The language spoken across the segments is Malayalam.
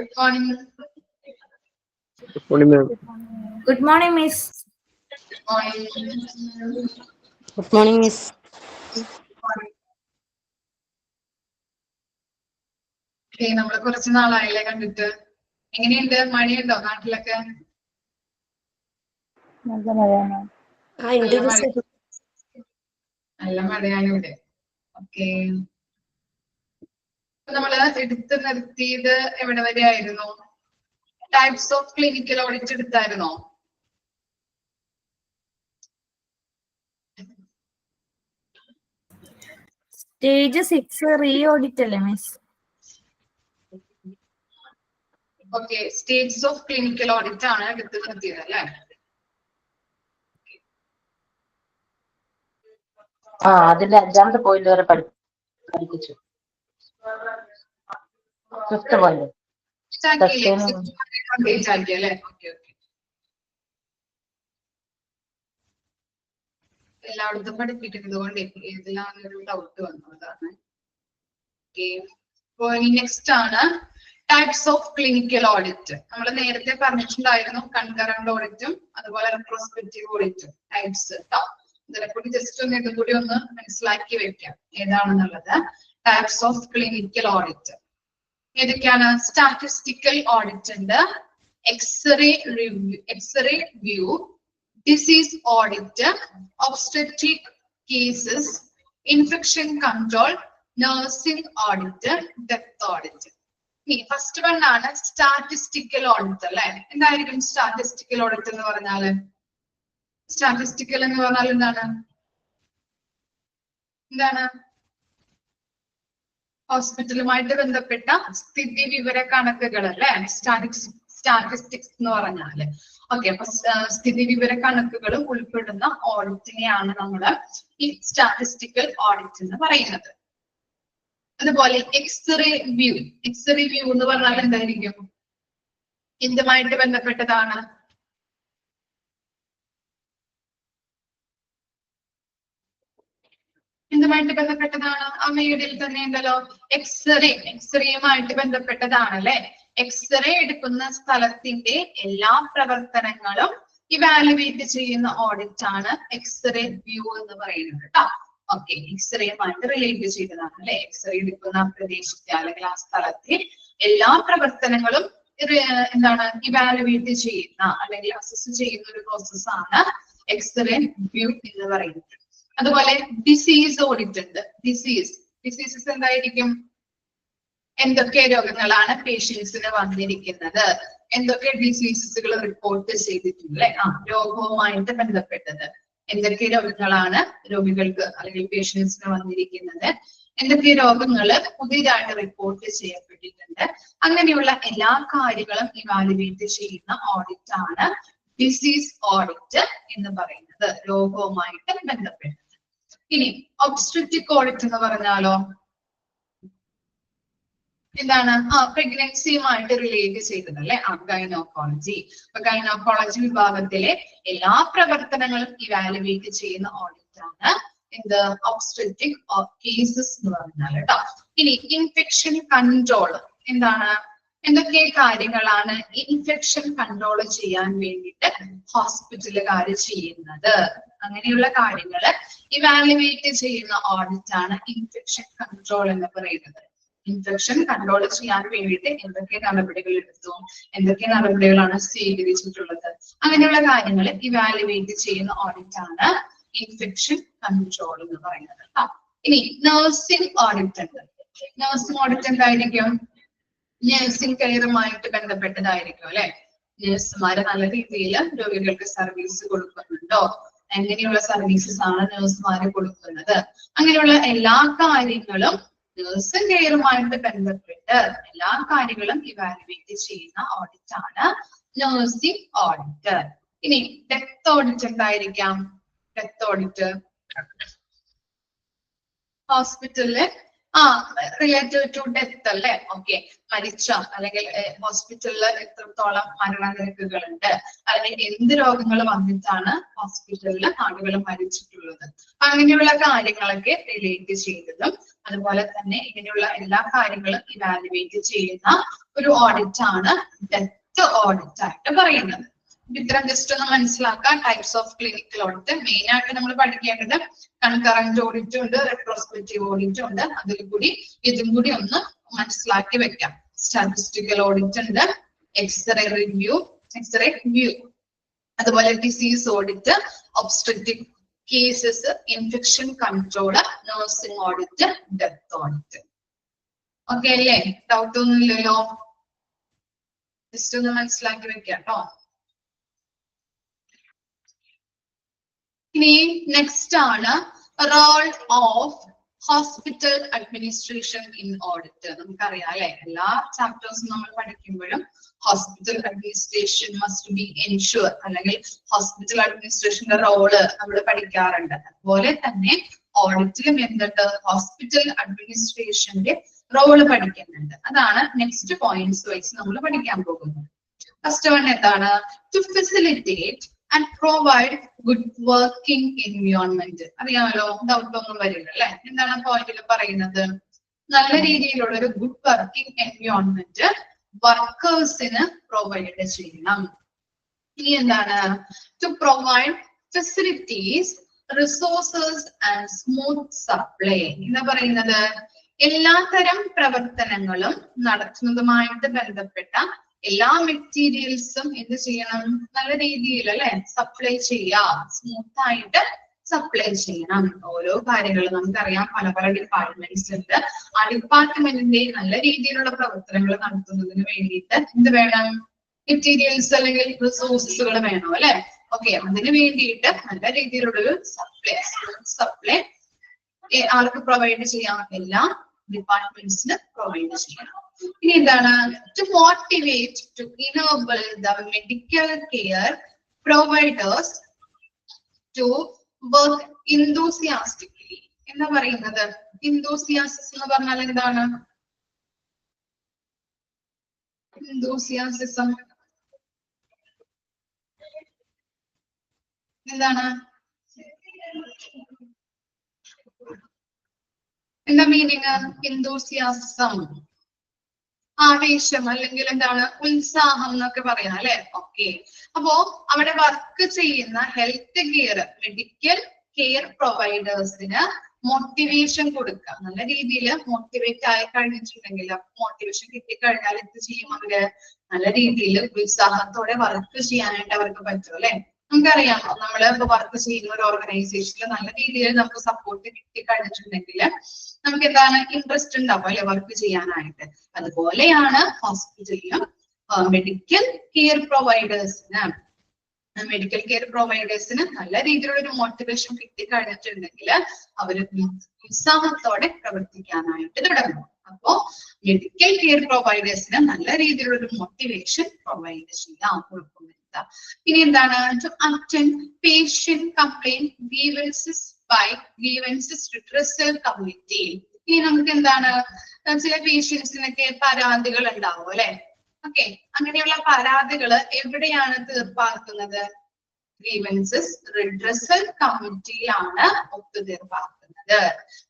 Good morning. Good morning, ma'am. Good morning, Miss. Good morning. Good morning, Miss. നമ്മള് കുറച്ച് നാളായില്ലേ കണ്ടിട്ട്. എങ്ങനെയുണ്ട്? മഴയുണ്ടോ നാട്ടിലൊക്കെ? നല്ല മഴയാണ്. നല്ല മഴയാണ് ഇവിടെ. ഓക്കെ, നമ്മള് എടുത്തു നിർത്തിയത് എവിടെ വരെ ആയിരുന്നു? ടൈപ്സ് ഓഫ് ക്ലിനിക്കൽ ഓഡിറ്റ് എടുത്തായിരുന്നോ? Stage 6 re-audit അല്ലേ Miss? Okay, stages of clinical audit ആണ് എടുത്തു നിർത്തിയത് അല്ലേ? അതിന്റെ 5ാമത്തെ പോയിന്റ് വരെ പഠിപ്പിച്ചു. 5th പോയിന്റ് എല്ലായിടത്തും പഠിപ്പിക്കുന്നത് കൊണ്ട് ഇതിലാണ് ഒരു ഡൗട്ട് വന്നതാണ്. നെക്സ്റ്റ് ആണ് ടൈപ്സ് ഓഫ് ക്ലിനിക്കൽ ഓഡിറ്റ്. നമ്മൾ നേരത്തെ പറഞ്ഞിട്ടുണ്ടായിരുന്നു കൺകറന്റ് ഓഡിറ്റും അതുപോലെ റെട്രോസ്പെക്റ്റീവ് ഓഡിറ്റും ടൈപ്സ് കേട്ടോ. ഇതിനെക്കൂടി ജസ്റ്റ് ഒന്ന് ഇതും കൂടി ഒന്ന് മനസ്സിലാക്കി വെക്കാം ഏതാണെന്നുള്ളത്. ടൈപ്സ് ഓഫ് ക്ലിനിക്കൽ ഓഡിറ്റ് ഏതൊക്കെയാണ്? സ്റ്റാറ്റിസ്റ്റിക്കൽ ഓഡിറ്റ് ഉണ്ട്, X-ray view, disease audit, obstetric cases, infection control, nursing audit, death audit. First one ആണ് സ്റ്റാറ്റിസ്റ്റിക്കൽ ഓഡിറ്റ് അല്ലെ. എന്തായിരിക്കും സ്റ്റാറ്റിസ്റ്റിക്കൽ ഓഡിറ്റ് എന്ന് പറഞ്ഞാല്? സ്റ്റാറ്റിസ്റ്റിക്കൽ എന്ന് പറഞ്ഞാൽ എന്താണ്? ഹോസ്പിറ്റലുമായിട്ട് ബന്ധപ്പെട്ട സ്ഥിതി വിവര കണക്കുകൾ അല്ലെ, സ്റ്റാറ്റിസ്റ്റിക്സ് എന്ന് പറഞ്ഞാല്. ഓക്കെ, അപ്പൊ സ്ഥിതി വിവര കണക്കുകളും ഉൾപ്പെടുന്ന ഓഡിറ്റിനെയാണ് നമ്മള് ഈ സ്റ്റാറ്റിസ്റ്റിക്കൽ ഓഡിറ്റ് എന്ന് പറയുന്നത്. അതുപോലെ എക്സ്റേ വ്യൂ എന്ന് പറഞ്ഞാൽ എന്തായിരിക്കും? എന്തുമായിട്ട് ബന്ധപ്പെട്ടതാണ്? എന്തുമായിട്ട് ബന്ധപ്പെട്ടതാണ്? അമ്മയുടെ തന്നെ ഉണ്ടല്ലോ എക്സ്റേയുമായിട്ട് ബന്ധപ്പെട്ടതാണ് അല്ലെ. എക്സ്റേ എടുക്കുന്ന സ്ഥലത്തിന്റെ എല്ലാ പ്രവർത്തനങ്ങളും ഇവാലുവേറ്റ് ചെയ്യുന്ന ഓഡിറ്റ് ആണ് എക്സ്റേ വ്യൂ എന്ന് പറയുന്നത് കേട്ടോ. ഓക്കെ, എക്സ്റേയുമായിട്ട് റിലേറ്റ് ചെയ്തതാണ് അല്ലെ. എക്സ്റേ എടുക്കുന്ന പ്രദേശത്തെ അല്ലെങ്കിൽ ആ സ്ഥലത്തെ എല്ലാ പ്രവർത്തനങ്ങളും എന്താണ് ഇവാലുവേറ്റ് ചെയ്യുന്ന അല്ലെങ്കിൽ അസസ് ചെയ്യുന്ന ഒരു പ്രോസസ്സാണ് എക്സ്റേ വ്യൂ എന്ന് പറയുന്നത്. അതുപോലെ ഡിസീസ് ഓഡിറ്റ് ഉണ്ട്. ഡിസീസസ് എന്തായിരിക്കും? എന്തൊക്കെ രോഗങ്ങളാണ് പേഷ്യൻസിന് വന്നിരിക്കുന്നത്, എന്തൊക്കെ ഡിസീസസുകൾ റിപ്പോർട്ട് ചെയ്തിട്ടുണ്ട്, രോഗവുമായിട്ട് ബന്ധപ്പെട്ടത് എന്തൊക്കെ രോഗങ്ങളാണ് രോഗികൾക്ക് അല്ലെങ്കിൽ പേഷ്യൻസിന് വന്നിരിക്കുന്നത്, എന്തൊക്കെ രോഗങ്ങള് പുതിയതായിട്ട് റിപ്പോർട്ട് ചെയ്യപ്പെട്ടിട്ടുണ്ട്, അങ്ങനെയുള്ള എല്ലാ കാര്യങ്ങളും ഇവാലുവേറ്റ് ചെയ്യുന്ന ഓഡിറ്റ് ആണ് ഡിസീസ് ഓഡിറ്റ് എന്ന് പറയുന്നത്, രോഗവുമായിട്ട് ബന്ധപ്പെട്ടത്. ഇനി ഒബ്സ്ട്രക്റ്റിക് ഓഡിറ്റ് എന്ന് പറഞ്ഞാലോ എന്താണ്? പ്രഗ്നൻസിയുമായിട്ട് റിലേറ്റ് ചെയ്തത് അല്ലെ. ഗൈനോക്കോളജി. ഗൈനോക്കോളജി വിഭാഗത്തിലെ എല്ലാ പ്രവർത്തനങ്ങളും ഇവാലുവേറ്റ് ചെയ്യുന്ന ഓഡിറ്റ് ആണ് എന്ത്? ഒബ്സ്ട്രക്റ്റിക് കേസസ് എന്ന് പറഞ്ഞാൽ കേട്ടോ. ഇനി ഇൻഫെക്ഷൻ കൺട്രോൾ എന്താണ്? എന്തൊക്കെ കാര്യങ്ങളാണ് ഇൻഫെക്ഷൻ കൺട്രോൾ ചെയ്യാൻ വേണ്ടിയിട്ട് ഹോസ്പിറ്റലുകാർ ചെയ്യുന്നത്, അങ്ങനെയുള്ള കാര്യങ്ങൾ ഇവാലുവേറ്റ് ചെയ്യുന്ന ഓഡിറ്റ് ആണ് ഇൻഫെക്ഷൻ കൺട്രോൾ എന്ന് പറയുന്നത്. ഇൻഫെക്ഷൻ കൺട്രോൾ ചെയ്യാൻ വേണ്ടിയിട്ട് എന്തൊക്കെ നടപടികൾ എടുത്തു, എന്തൊക്കെ നടപടികളാണ് സ്വീകരിച്ചിട്ടുള്ളത്, അങ്ങനെയുള്ള കാര്യങ്ങൾ ഇവാലുവേറ്റ് ചെയ്യുന്ന ഓഡിറ്റ് ആണ് ഇൻഫെക്ഷൻ കൺട്രോൾ എന്ന് പറയുന്നത്. ഇനി നഴ്സിംഗ് ഓഡിറ്റ് ഉണ്ട്. നഴ്സിംഗ് ഓഡിറ്റ് എന്തായിരിക്കും? നഴ്സിംഗ് കെയറുമായിട്ട് ബന്ധപ്പെട്ടതായിരിക്കും അല്ലെ. നഴ്സുമാര് നല്ല രീതിയിൽ രോഗികൾക്ക് സർവീസ് കൊടുക്കുന്നുണ്ടോ, എങ്ങനെയുള്ള സർവീസസ് ആണ് നഴ്സുമാര് കൊടുക്കുന്നത്, അങ്ങനെയുള്ള എല്ലാ കാര്യങ്ങളും നഴ്സിംഗ് കെയറുമായിട്ട് ബന്ധപ്പെട്ട് എല്ലാ കാര്യങ്ങളും ഇവാലുവേറ്റ് ചെയ്യുന്ന ഓഡിറ്റ് ആണ് നഴ്സിംഗ് ഓഡിറ്റ്. ഇനി ഡെത്ത് ഓഡിറ്റ് എന്തായിരിക്കാം? ഡെത്ത് ഓഡിറ്റ് ഹോസ്പിറ്റലില് റിലേറ്റഡ് ടു ഡെത്ത് അല്ലെ. ഓക്കെ, മരിച്ച അല്ലെങ്കിൽ ഹോസ്പിറ്റലിൽ എത്രത്തോളം മരണനിരക്കുകളുണ്ട്, അല്ലെങ്കിൽ എന്ത് രോഗങ്ങൾ വന്നിട്ടാണ് ഹോസ്പിറ്റലിൽ ആളുകൾ മരിച്ചിട്ടുള്ളത്, അങ്ങനെയുള്ള കാര്യങ്ങളൊക്കെ റിലേറ്റ് ചെയ്തതും അതുപോലെ തന്നെ ഇങ്ങനെയുള്ള എല്ലാ കാര്യങ്ങളും ഇവാലുവേറ്റ് ചെയ്യുന്ന ഒരു ഓഡിറ്റ് ആണ് ഡെപ്ത് ഓഡിറ്റ് ആയിട്ട് പറയുന്നത്. ഇത്തരം ജസ്റ്റ് ഒന്ന് മനസ്സിലാക്കാം. Types of clinical audit main ആയിട്ട് നമ്മൾ പഠിക്കേണ്ടത് കൺകറന്റ് ഓഡിറ്റ് ഉണ്ട്, റെട്രോസ്പെക്റ്റീവ് ഓഡിറ്റ് ഉണ്ട്. അതിൽ കൂടി ഇതും കൂടി ഒന്ന് മനസ്സിലാക്കി വെക്കാം. സ്റ്റാറ്റിസ്റ്റിക്കൽ ഓഡിറ്റ് ഉണ്ട്, എക്സ്റേ റിവ്യൂ, എക്സ്റേ വ്യൂ, അതുപോലെ disease audit, obstetric cases, infection control, nursing audit, death audit. Okay അല്ലേ? ഡൗട്ട് ഒന്നും ഇല്ലല്ലോ? ജസ്റ്റ് ഒന്ന് മനസ്സിലാക്കി വെക്കാം കേട്ടോ. ഇനി നെക്സ്റ്റ് ആണ് role of hospital administration in audit. നമുക്കറിയാം അല്ലെ, എല്ലാ ചാപ്റ്റേഴ്സും നമ്മൾ പഠിക്കുമ്പോഴും hospital administration must be ensure, അല്ലെങ്കിൽ ഹോസ്പിറ്റൽ അഡ്മിനിസ്ട്രേഷന്റെ റോള് നമ്മൾ പഠിക്കാറുണ്ട്. അതുപോലെ തന്നെ ഓഡിറ്റിലും എന്തുണ്ട്, ഹോസ്പിറ്റൽ അഡ്മിനിസ്ട്രേഷന്റെ റോള് പഠിക്കുന്നുണ്ട്. അതാണ് നെക്സ്റ്റ് പോയിന്റ്സ് വൈസ് നമ്മൾ പഠിക്കാൻ പോകുന്നത്. ഫസ്റ്റ് വൺ എന്താണ്? To facilitate and provide good working environment. അറിയാമല്ലോ, ഡൗട്ട് ഒന്നും വരില്ല അല്ലെ. എന്താണ് പോയിന്റിൽ പറയുന്നത്? നല്ല രീതിയിലുള്ള ഒരു ഗുഡ് വർക്കിംഗ് എൻവയോൺമെന്റ് വർക്കേഴ്സിന് പ്രൊവൈഡ് ചെയ്യണം. ഇനി എന്താണ്? To provide facilities, resources and smooth supply. എന്താ പറയുന്നത്? എല്ലാത്തരം പ്രവർത്തനങ്ങളും നടത്തുന്നതുമായിട്ട് ബന്ധപ്പെട്ട എല്ലാ മെറ്റീരിയൽസും എന്ത് ചെയ്യണം? നല്ല രീതിയിൽ അല്ലെ സപ്ലൈ ചെയ്യാം, സ്മൂത്ത് ആയിട്ട് സപ്ലൈ ചെയ്യണം. ഓരോ കാര്യങ്ങളും നമുക്കറിയാം, പല പല ഡിപ്പാർട്ട്മെന്റ്സ് ഉണ്ട്. ആ ഡിപ്പാർട്ട്മെന്റിന്റെ നല്ല രീതിയിലുള്ള പ്രവർത്തനങ്ങൾ നടത്തുന്നതിന് വേണ്ടിയിട്ട് എന്ത് വേണം? മെറ്റീരിയൽസ് അല്ലെങ്കിൽ റിസോഴ്സസുകൾ വേണം അല്ലെ. ഓക്കെ, അതിന് വേണ്ടിയിട്ട് നല്ല രീതിയിലുള്ളൊരു സപ്ലൈ ആർക്ക് പ്രൊവൈഡ് ചെയ്യാം? എല്ലാ ഡിപ്പാർട്ട്മെന്റ്സിന് പ്രൊവൈഡ് ചെയ്യണം. ഇനി എന്താണ്? To motivate, to enable the medical care providers to work enthusiastically. എന്താ പറയുന്നത്? enthusiasm എന്ന് പറഞ്ഞാൽ എന്താണ്? enthusiasm എന്താണ്? എന്താ മീനിങ്? enthusiasm ആവേശം അല്ലെങ്കിൽ എന്താണ്? ഉത്സാഹം എന്നൊക്കെ പറയാം അല്ലെ. ഓക്കെ, അപ്പോ അവിടെ വർക്ക് ചെയ്യുന്ന ഹെൽത്ത് കെയർ, മെഡിക്കൽ കെയർ പ്രൊവൈഡേഴ്സിന് മോട്ടിവേഷൻ കൊടുക്കുക. നല്ല രീതിയിൽ മോട്ടിവേറ്റ് ആയി കഴിഞ്ഞിട്ടുണ്ടെങ്കിൽ, മോട്ടിവേഷൻ കിട്ടിക്കഴിഞ്ഞാൽ എന്ത് ചെയ്യും? അവര് നല്ല രീതിയിൽ ഉത്സാഹത്തോടെ വർക്ക് ചെയ്യാനായിട്ട് അവർക്ക് പറ്റും അല്ലെ. നമുക്കറിയാം, നമ്മള് ഇപ്പൊ വർക്ക് ചെയ്യുന്ന ഒരു ഓർഗനൈസേഷനിൽ നല്ല രീതിയിൽ നമുക്ക് സപ്പോർട്ട് കിട്ടിക്കഴിഞ്ഞിട്ടുണ്ടെങ്കിൽ നമുക്ക് എന്താണ്? ഇൻട്രസ്റ്റ് ഉണ്ടാവും അല്ലെ വർക്ക് ചെയ്യാനായിട്ട്. അതുപോലെയാണ് ഹോസ്പിറ്റലിലും മെഡിക്കൽ കെയർ പ്രൊവൈഡേഴ്സിന് നല്ല രീതിയിലുള്ള ഒരു മോട്ടിവേഷൻ കിട്ടിക്കഴിഞ്ഞിട്ടുണ്ടെങ്കിൽ അവര് ഉത്സാഹത്തോടെ പ്രവർത്തിക്കാനായിട്ട് തുടങ്ങും. അപ്പോ മെഡിക്കൽ കെയർ പ്രൊവൈഡേഴ്സിന് നല്ല രീതിയിലുള്ള ഒരു മോട്ടിവേഷൻ പ്രൊവൈഡ് ചെയ്യാം, കുഴപ്പമില്ല. ഇനി എന്താണ്? To attend patient complaint grievances by grievances redressal committee. ഇനി നമുക്ക് എന്താണ്? ചില പേഷ്യൻസിനൊക്കെ പരാതികൾ ഉണ്ടാവും അല്ലെ. ഓക്കെ, അങ്ങനെയുള്ള പരാതികൾ എവിടെയാണ് തീർപ്പാക്കുന്നത്? ഗ്രീവൻസസ് റിട്രസൽ കമ്മിറ്റിയിലാണ് ഒത്തുതീർപ്പാക്കുന്നത്.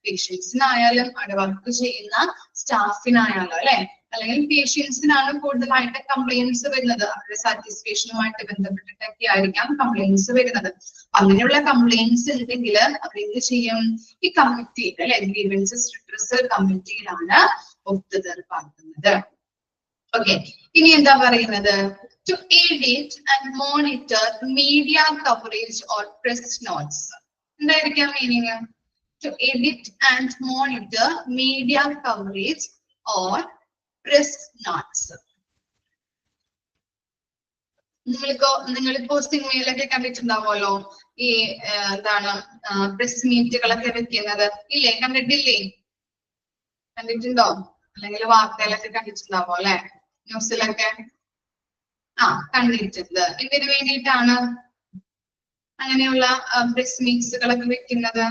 പേഷ്യൻസിനായാലും അവിടെ വർക്ക് ചെയ്യുന്ന സ്റ്റാഫിനായാലും അല്ലെ, അല്ലെങ്കിൽ പേഷ്യൻസിനാണ് കൂടുതലായിട്ട് കംപ്ലൈൻസ് വരുന്നത്. അവരുടെ സാറ്റിസ്ഫാക്ഷനുമായിട്ട് ബന്ധപ്പെട്ടിട്ടൊക്കെ ആയിരിക്കാം കംപ്ലൈൻസ് വരുന്നത്. അങ്ങനെയുള്ള കംപ്ലൈൻസ് ഉണ്ടെങ്കിൽ അവരെന്ത് ചെയ്യും? ഈ കമ്മിറ്റിയിൽ അല്ലെ, ഗ്രീവൻസസ് റിട്രസൽ കമ്മിറ്റിയിലാണ് ഒത്തുതീർപ്പാക്കുന്നത്. ഓക്കെ, ഇനി എന്താ പറയുന്നത്? To edit and monitor media coverage or press notes. എന്തായിരിക്കാം meaning? To edit and monitor media coverage or press notes. നിങ്ങളിപ്പോ സിനിമയിലൊക്കെ കണ്ടിട്ടുണ്ടാവുമല്ലോ, ഈ എന്താണ് പ്രസ് മീറ്റുകളൊക്കെ വെക്കുന്നത് ഇല്ലേ? കണ്ടിട്ടില്ലേ? കണ്ടിട്ടുണ്ടോ? അല്ലെങ്കിൽ വാർത്തയിലൊക്കെ കണ്ടിട്ടുണ്ടാവോ അല്ലെ, ന്യൂസിലൊക്കെ? കണ്ടിട്ടുണ്ട്. ഇതിന് വേണ്ടിയിട്ടാണ് അങ്ങനെയുള്ള പ്രസ് മീറ്റ്സുകളൊക്കെ വെക്കുന്നത്.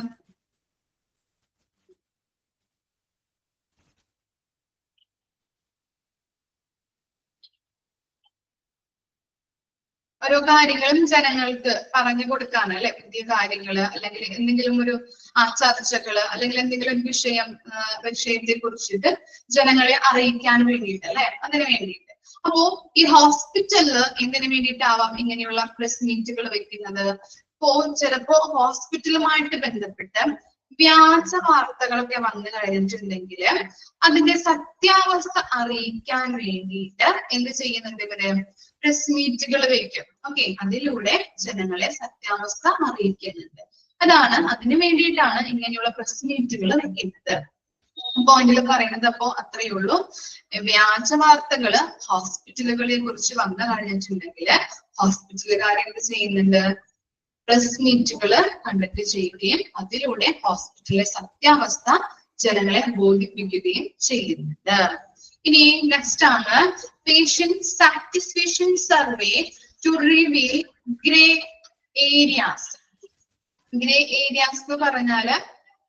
ഓരോ കാര്യങ്ങളും ജനങ്ങൾക്ക് പറഞ്ഞു കൊടുക്കാണ് അല്ലെ, പുതിയ കാര്യങ്ങള് അല്ലെങ്കിൽ എന്തെങ്കിലും ഒരു ചർച്ചകള് അല്ലെങ്കിൽ എന്തെങ്കിലും ഒരു വിഷയത്തെ കുറിച്ചിട്ട് ജനങ്ങളെ അറിയിക്കാൻ വേണ്ടിയിട്ട് അല്ലെ, അതിനു വേണ്ടിയിട്ട്. അപ്പോ ഈ ഹോസ്പിറ്റലില് എന്തിനു വേണ്ടിയിട്ടാവാം ഇങ്ങനെയുള്ള പ്രസ് മീറ്റുകൾ വെക്കുന്നത്? ചിലപ്പോ ഹോസ്പിറ്റലുമായിട്ട് ബന്ധപ്പെട്ട് വ്യാജ വാർത്തകളൊക്കെ വന്നു കഴിഞ്ഞിട്ടുണ്ടെങ്കിൽ അതിന്റെ സത്യാവസ്ഥ അറിയിക്കാൻ വേണ്ടിയിട്ട് എന്ത് ചെയ്യുന്നുണ്ട് ഇവര്? പ്രസ് മീറ്റുകൾ വെക്കും. ഓക്കെ, അതിലൂടെ ജനങ്ങളെ സത്യാവസ്ഥ അറിയിക്കുന്നുണ്ട്. അതിനു വേണ്ടിയിട്ടാണ് ഇങ്ങനെയുള്ള പ്രസ് മീറ്റുകൾ വെക്കുന്നത്. പോയിന്റിൽ പറയുന്നത് അപ്പോ അത്രയേ ഉള്ളൂ. വ്യാജ വാർത്തകള് ഹോസ്പിറ്റലുകളെ കുറിച്ച് വന്നു കഴിഞ്ഞിട്ടുണ്ടെങ്കിൽ ഹോസ്പിറ്റലുകാർ എന്ത് ചെയ്യുന്നുണ്ട്? പ്രസ് മീറ്റുകള് കണ്ടക്ട് ചെയ്യുകയും അതിലൂടെ ഹോസ്പിറ്റലിലെ സത്യാവസ്ഥ ജനങ്ങളെ ബോധിപ്പിക്കുകയും ചെയ്യുന്നുണ്ട്. ഇനി നെക്സ്റ്റ് ആണ് patient satisfaction survey to reveal grey areas. Grey areas എന്ന് പറഞ്ഞാല്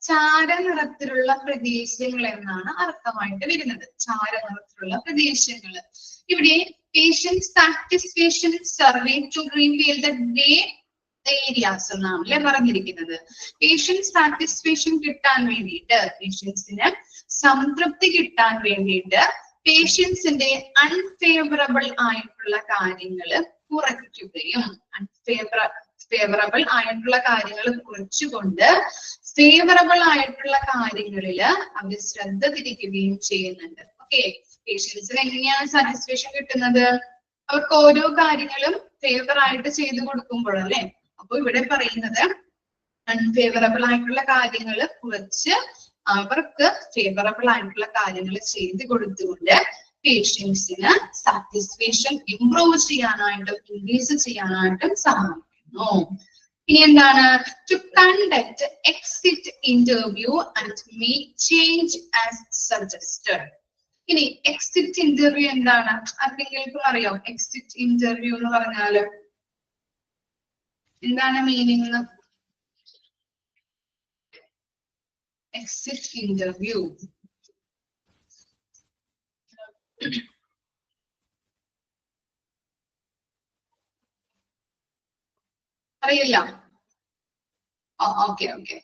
ചാരനിറത്തിലുള്ള പ്രദേശങ്ങൾ എന്നാണ് അർത്ഥമായിട്ട് വരുന്നത്. ചാരനിറത്തിലുള്ള പ്രദേശങ്ങൾ. ഇവിടെ patient satisfaction survey to reveal the grey areas എന്നാണ് അല്ലെ പറഞ്ഞിരിക്കുന്നത്. പേഷ്യന്റ് സാറ്റിസ്ഫാക്ഷൻ കിട്ടാൻ വേണ്ടിയിട്ട്, പേഷ്യൻസിന് സംതൃപ്തി കിട്ടാൻ വേണ്ടിയിട്ട് പേഷ്യൻസിന്റെ അൺഫേവറബിൾ ആയിട്ടുള്ള കാര്യങ്ങൾ കുറയ്ക്കുകയും ഫേവറബിൾ ആയിട്ടുള്ള കാര്യങ്ങൾ കുറച്ചുകൊണ്ട് ഫേവറബിൾ ആയിട്ടുള്ള കാര്യങ്ങളിൽ അവർ ശ്രദ്ധ തിരിക്കുകയും ചെയ്യുന്നുണ്ട്. ഓക്കെ, പേഷ്യൻസിന് എങ്ങനെയാണ് സാറ്റിസ്ഫാക്ഷൻ കിട്ടുന്നത്? അവർക്ക് ഓരോ കാര്യങ്ങളും ഫേവർ ആയിട്ട് ചെയ്തു കൊടുക്കുമ്പോഴല്ലേ. അപ്പൊ ഇവിടെ പറയുന്നത് അൺഫേവറബിൾ ആയിട്ടുള്ള കാര്യങ്ങൾ കുറച്ച് അവർക്ക് ഫേവറബിൾ ആയിട്ടുള്ള കാര്യങ്ങൾ ചെയ്തു കൊടുത്തുകൊണ്ട് പേഷ്യൻസിന് സാറ്റിസ്ഫാക്ഷൻ ഇംപ്രൂവ് ചെയ്യാനായിട്ടും ഇൻക്രീസ് ചെയ്യാനായിട്ടും സഹായിക്കുന്നു. ഇനി എന്താണ്? To conduct exit interview and make change as suggested. ഇനി എക്സിറ്റ് ഇന്റർവ്യൂ എന്താണ്? ആർക്കെങ്കിലും അറിയോ എക്സിറ്റ് ഇന്റർവ്യൂ എന്ന് പറഞ്ഞാല് എന്താണ് മീനിങ്? എക്സിറ്റ് ഇന്റർവ്യൂ അറിയില്ല? Okay okay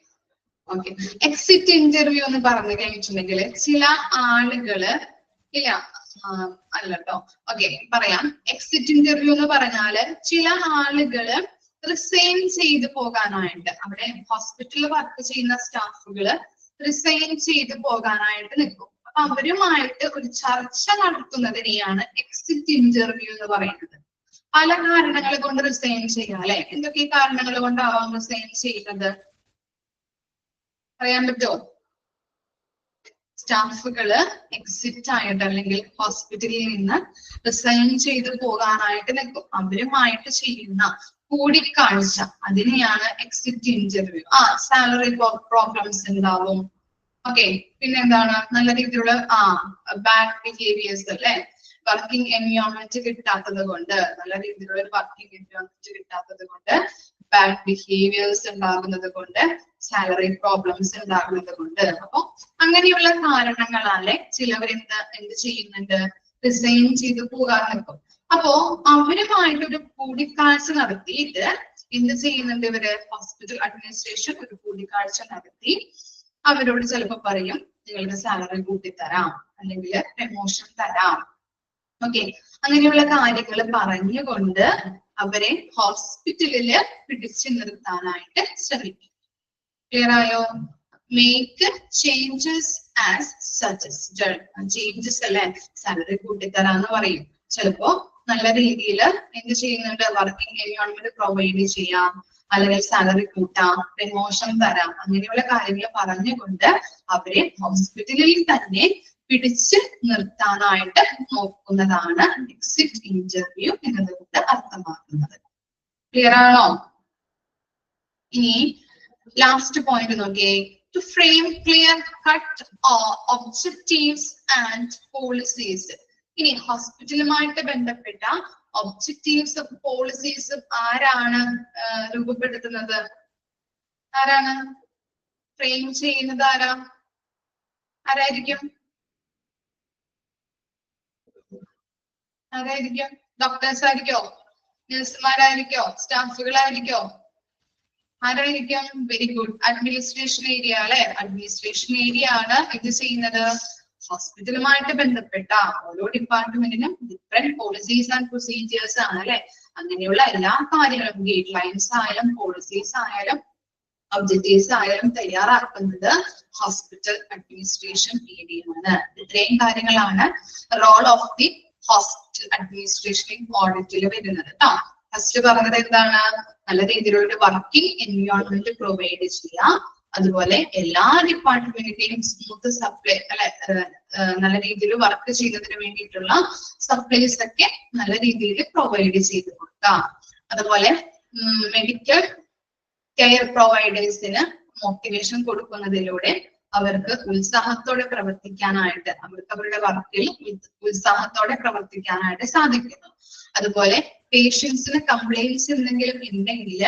okay. Exit interview എന്ന് പറഞ്ഞു കഴിഞ്ഞിട്ടുണ്ടെങ്കിൽ ചില ആളുകള് ഇല്ല അല്ലട്ടോ. ഓക്കെ, പറയാം. എക്സിറ്റ് ഇന്റർവ്യൂ എന്ന് പറഞ്ഞാല് ചില ആളുകള് റിസൈൻ ചെയ്ത് പോകാനായിട്ട്, അവിടെ ഹോസ്പിറ്റലിൽ വർക്ക് ചെയ്യുന്ന സ്റ്റാഫുകള് റിസൈൻ ചെയ്ത് പോകാനായിട്ട് നിൽക്കും. അപ്പൊ അവരുമായിട്ട് ഒരു ചർച്ച നടത്തുന്നതിനെയാണ് എക്സിറ്റ് ഇന്റർവ്യൂ എന്ന് പറയുന്നത്. പല കാരണങ്ങൾ കൊണ്ട് റിസൈൻ ചെയ്യാം അല്ലെ. എന്തൊക്കെ കാരണങ്ങൾ കൊണ്ടാവാം റിസൈൻ ചെയ്യുന്നത്? അറിയാൻ പറ്റുമോ? സ്റ്റാഫുകള് എക്സിറ്റ് ആയിട്ട് അല്ലെങ്കിൽ ഹോസ്പിറ്റലിൽ നിന്ന് റിസൈൻ ചെയ്ത് പോകാനായിട്ട് നിൽക്കും. അവരുമായിട്ട് ചെയ്യുന്ന കൂടിക്കാഴ്ച അതിനെയാണ് എക്സിറ്റ് ഇന്റർവ്യൂ. സാലറി പ്രോബ്ലംസ് ഉണ്ടാവും. ഓക്കെ, പിന്നെന്താണ്? നല്ല രീതിയിലുള്ള ബാഡ് ബിഹേവിയേഴ്സ് അല്ലെ. വർക്കിംഗ് എൻവയോൺമെന്റ് കിട്ടാത്തത് കൊണ്ട്, നല്ല രീതിയിലുള്ള ഒരു വർക്കിംഗ് എൻവയോൺമെന്റ് കിട്ടാത്തത് കൊണ്ട്, ബാഡ് ബിഹേവിയേഴ്സ് ഉണ്ടാകുന്നത് കൊണ്ട്, സാലറി പ്രോബ്ലംസ് ഉണ്ടാകുന്നത് കൊണ്ട്. അപ്പൊ അങ്ങനെയുള്ള കാരണങ്ങളാലെ ചിലവർ എന്ത് ചെയ്യുന്നുണ്ട്? റിസൈൻ ചെയ്ത് പോകാൻ നിൽക്കും. അപ്പോ അവരുമായിട്ടൊരു കൂടിക്കാഴ്ച നടത്തിയിട്ട് എന്ത് ചെയ്യുന്നുണ്ട് ഇവര്? ഹോസ്പിറ്റൽ അഡ്മിനിസ്ട്രേഷൻ ഒരു കൂടിക്കാഴ്ച നടത്തി അവരോട് ചിലപ്പോ പറയും നിങ്ങൾക്ക് സാലറി കൂട്ടിത്തരാം അല്ലെങ്കിൽ പ്രമോഷൻ തരാം. ഓക്കെ, അങ്ങനെയുള്ള കാര്യങ്ങൾ പറഞ്ഞുകൊണ്ട് അവരെ ഹോസ്പിറ്റലില് പിടിച്ചു നിർത്താനായിട്ട് ശ്രമിക്കും. ക്ലിയർ ആയോ? Make changes as suggested. Changes അല്ലെ, സാലറി കൂട്ടിത്തരാന്ന് പറയും. ചിലപ്പോ നല്ല രീതിയിൽ എന്ത് ചെയ്യുന്നുണ്ട്? വർക്കിംഗ് എൻവയോൺമെന്റ് പ്രൊവൈഡ് ചെയ്യാം, അല്ലെങ്കിൽ സാലറി കൂട്ടാം, പ്രമോഷൻ തരാം, അങ്ങനെയുള്ള കാര്യങ്ങൾ പറഞ്ഞുകൊണ്ട് അവരെ ഹോസ്പിറ്റലിൽ തന്നെ പിടിച്ച് നിർത്താനായിട്ട് നോക്കുന്നതാണ് എക്സിറ്റ് ഇന്റർവ്യൂ എന്നതുകൊണ്ട് അർത്ഥമാക്കുന്നത്. ക്ലിയർ ആണോ? ഇനി ലാസ്റ്റ് പോയിന്റ് നോക്കിയേ. To frame clear cut objectives and policies. ഇനി ഹോസ്പിറ്റലുമായിട്ട് ബന്ധപ്പെട്ട ഒബ്ജക്റ്റീവ്സ് പോളിസീസ് ആരാണ് രൂപപ്പെടുത്തുന്നത്? ആരാണ് ഫ്രെയിം ചെയ്യുന്നത്? ആരായിരിക്കും? ഡോക്ടേഴ്സ് ആയിരിക്കോ? നഴ്സുമാരായിരിക്കോ? സ്റ്റാഫുകളായിരിക്കോ? ആരായിരിക്കും? Very good. അഡ്മിനിസ്ട്രേഷൻ ഏരിയ അല്ലെ? അഡ്മിനിസ്ട്രേഷൻ ഏരിയ ആണ് ഇത് ചെയ്യുന്നത്. ഹോസ്പിറ്റലുമായിട്ട് ബന്ധപ്പെട്ട ഓരോ ഡിപ്പാർട്ട്മെന്റിനും ഡിഫറെന്റ് പോളിസീസ് ആൻഡ് പ്രൊസീജിയേഴ്സ് ആണ് അല്ലെ? അങ്ങനെയുള്ള എല്ലാ കാര്യങ്ങളും ഗൈഡ് ലൈൻസ് ആയാലും പോളിസീസ് ആയാലും ഒബ്ജക്റ്റീവ്സ് ആയാലും തയ്യാറാക്കുന്നത് ഹോസ്പിറ്റൽ അഡ്മിനിസ്ട്രേഷൻ ഏരിയയാണ്. ഇത്രയും കാര്യങ്ങളാണ് role of the hospital administration ഓഡിറ്റിൽ വരുന്നത് കേട്ടോ. ഫസ്റ്റ് പറഞ്ഞത് എന്താണ്? നല്ല രീതിയിലുള്ള വർക്കിംഗ് എൻവയോൺമെന്റ് പ്രൊവൈഡ് ചെയ്യുക, അതുപോലെ എല്ലാ ഡിപ്പാർട്ട്മെന്റിന്റെയും സ്മൂത്ത് സപ്ലൈ അല്ലെ, നല്ല രീതിയിൽ വർക്ക് ചെയ്യുന്നതിന് വേണ്ടിയിട്ടുള്ള സപ്ലൈസ് ഒക്കെ നല്ല രീതിയിൽ പ്രൊവൈഡ് ചെയ്ത് കൊടുക്കാം. അതുപോലെ മെഡിക്കൽ കെയർ പ്രൊവൈഡേഴ്സിന് മോട്ടിവേഷൻ കൊടുക്കുന്നതിലൂടെ അവർക്ക് ഉത്സാഹത്തോടെ പ്രവർത്തിക്കാനായിട്ട്, അവർക്ക് അവരുടെ വർക്കിൽ ഉത്സാഹത്തോടെ പ്രവർത്തിക്കാനായിട്ട് സാധിക്കുന്നു. അതുപോലെ പേഷ്യൻസിന് കംപ്ലൈന്റ്സ് എന്തെങ്കിലും ഉണ്ടെങ്കിൽ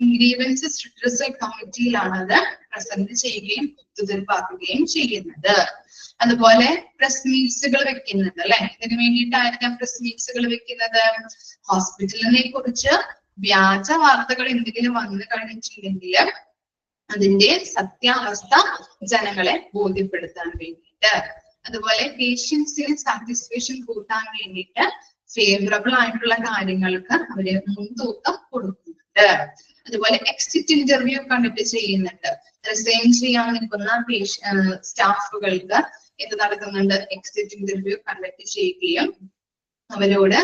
ഗ്രീവൻസസ് റിട്രസൽ കമ്മിറ്റിയിലാണ് അത് പ്രസന്റ് ചെയ്യുകയും ഒത്തുതീർപ്പാക്കുകയും ചെയ്യുന്നത്. അതുപോലെ പ്രസ് മീറ്റ്സുകൾ വെക്കുന്നത് അല്ലെ? ഇതിനു വേണ്ടിയിട്ടായിരിക്കാം പ്രസ് മീറ്റ്സുകൾ വെക്കുന്നത്. ഹോസ്പിറ്റലിനെ കുറിച്ച് വ്യാജ വാർത്തകൾ എന്തെങ്കിലും വന്നു കഴിഞ്ഞിട്ടുണ്ടെങ്കിൽ അതിന്റെ സത്യാവസ്ഥ ജനങ്ങളെ ബോധ്യപ്പെടുത്താൻ വേണ്ടിയിട്ട്, അതുപോലെ പേഷ്യൻസിന് സാറ്റിസ്ഫാക്ഷൻ കൂട്ടാൻ വേണ്ടിയിട്ട് ഫേവറബിൾ ആയിട്ടുള്ള കാര്യങ്ങൾക്ക് അവര് മുൻതൂക്കം കൊടുക്കുന്നുണ്ട്. അതുപോലെ എക്സിറ്റ് ഇന്റർവ്യൂ കണ്ടക്ട് ചെയ്യുന്നുണ്ട്. റിസൈൻ ചെയ്യാൻ നിൽക്കുന്ന സ്റ്റാഫുകൾക്ക് എന്ത് നടക്കുന്നുണ്ട്? എക്സിറ്റ് ഇന്റർവ്യൂ കണ്ടക്ട് ചെയ്യുകയും അവരോട്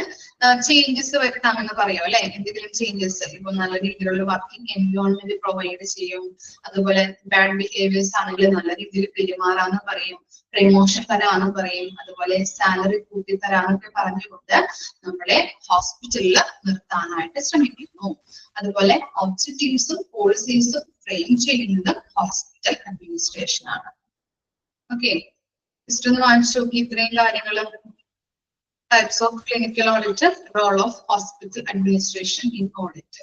ചേഞ്ചസ് വരുത്താമെന്ന് പറയും അല്ലെ? എന്തെങ്കിലും ചേഞ്ചസ്, ഇപ്പൊ നല്ല രീതിയിലുള്ള വർക്കിംഗ് എൻവയോൺമെന്റ് പ്രൊവൈഡ് ചെയ്യും, അതുപോലെ ബാഡ് ബിഹേവിയേഴ്സ് ആണെങ്കിൽ നല്ല രീതിയിൽ പെരുമാറാന്ന് പറയും, പ്രമോഷൻ തരാന്ന് പറയും, അതുപോലെ സാലറി കൂട്ടി തരാന്നൊക്കെ പറഞ്ഞുകൊണ്ട് നമ്മളെ ഹോസ്പിറ്റലിൽ നിർത്താനായിട്ട് ശ്രമിക്കുന്നു. അതുപോലെ ഒബ്ജക്റ്റീവ്സും പോളിസീസും ഫ്രെയിം ചെയ്യുന്നത് ഹോസ്പിറ്റൽ അഡ്മിനിസ്ട്രേഷൻ ആണ്. ഓക്കെ, ജസ്റ്റ് ഒന്ന് വാങ്ങിച്ചു നോക്കി ഇത്രയും കാര്യങ്ങൾ. Types of clinical audit, role of hospital administration in audit.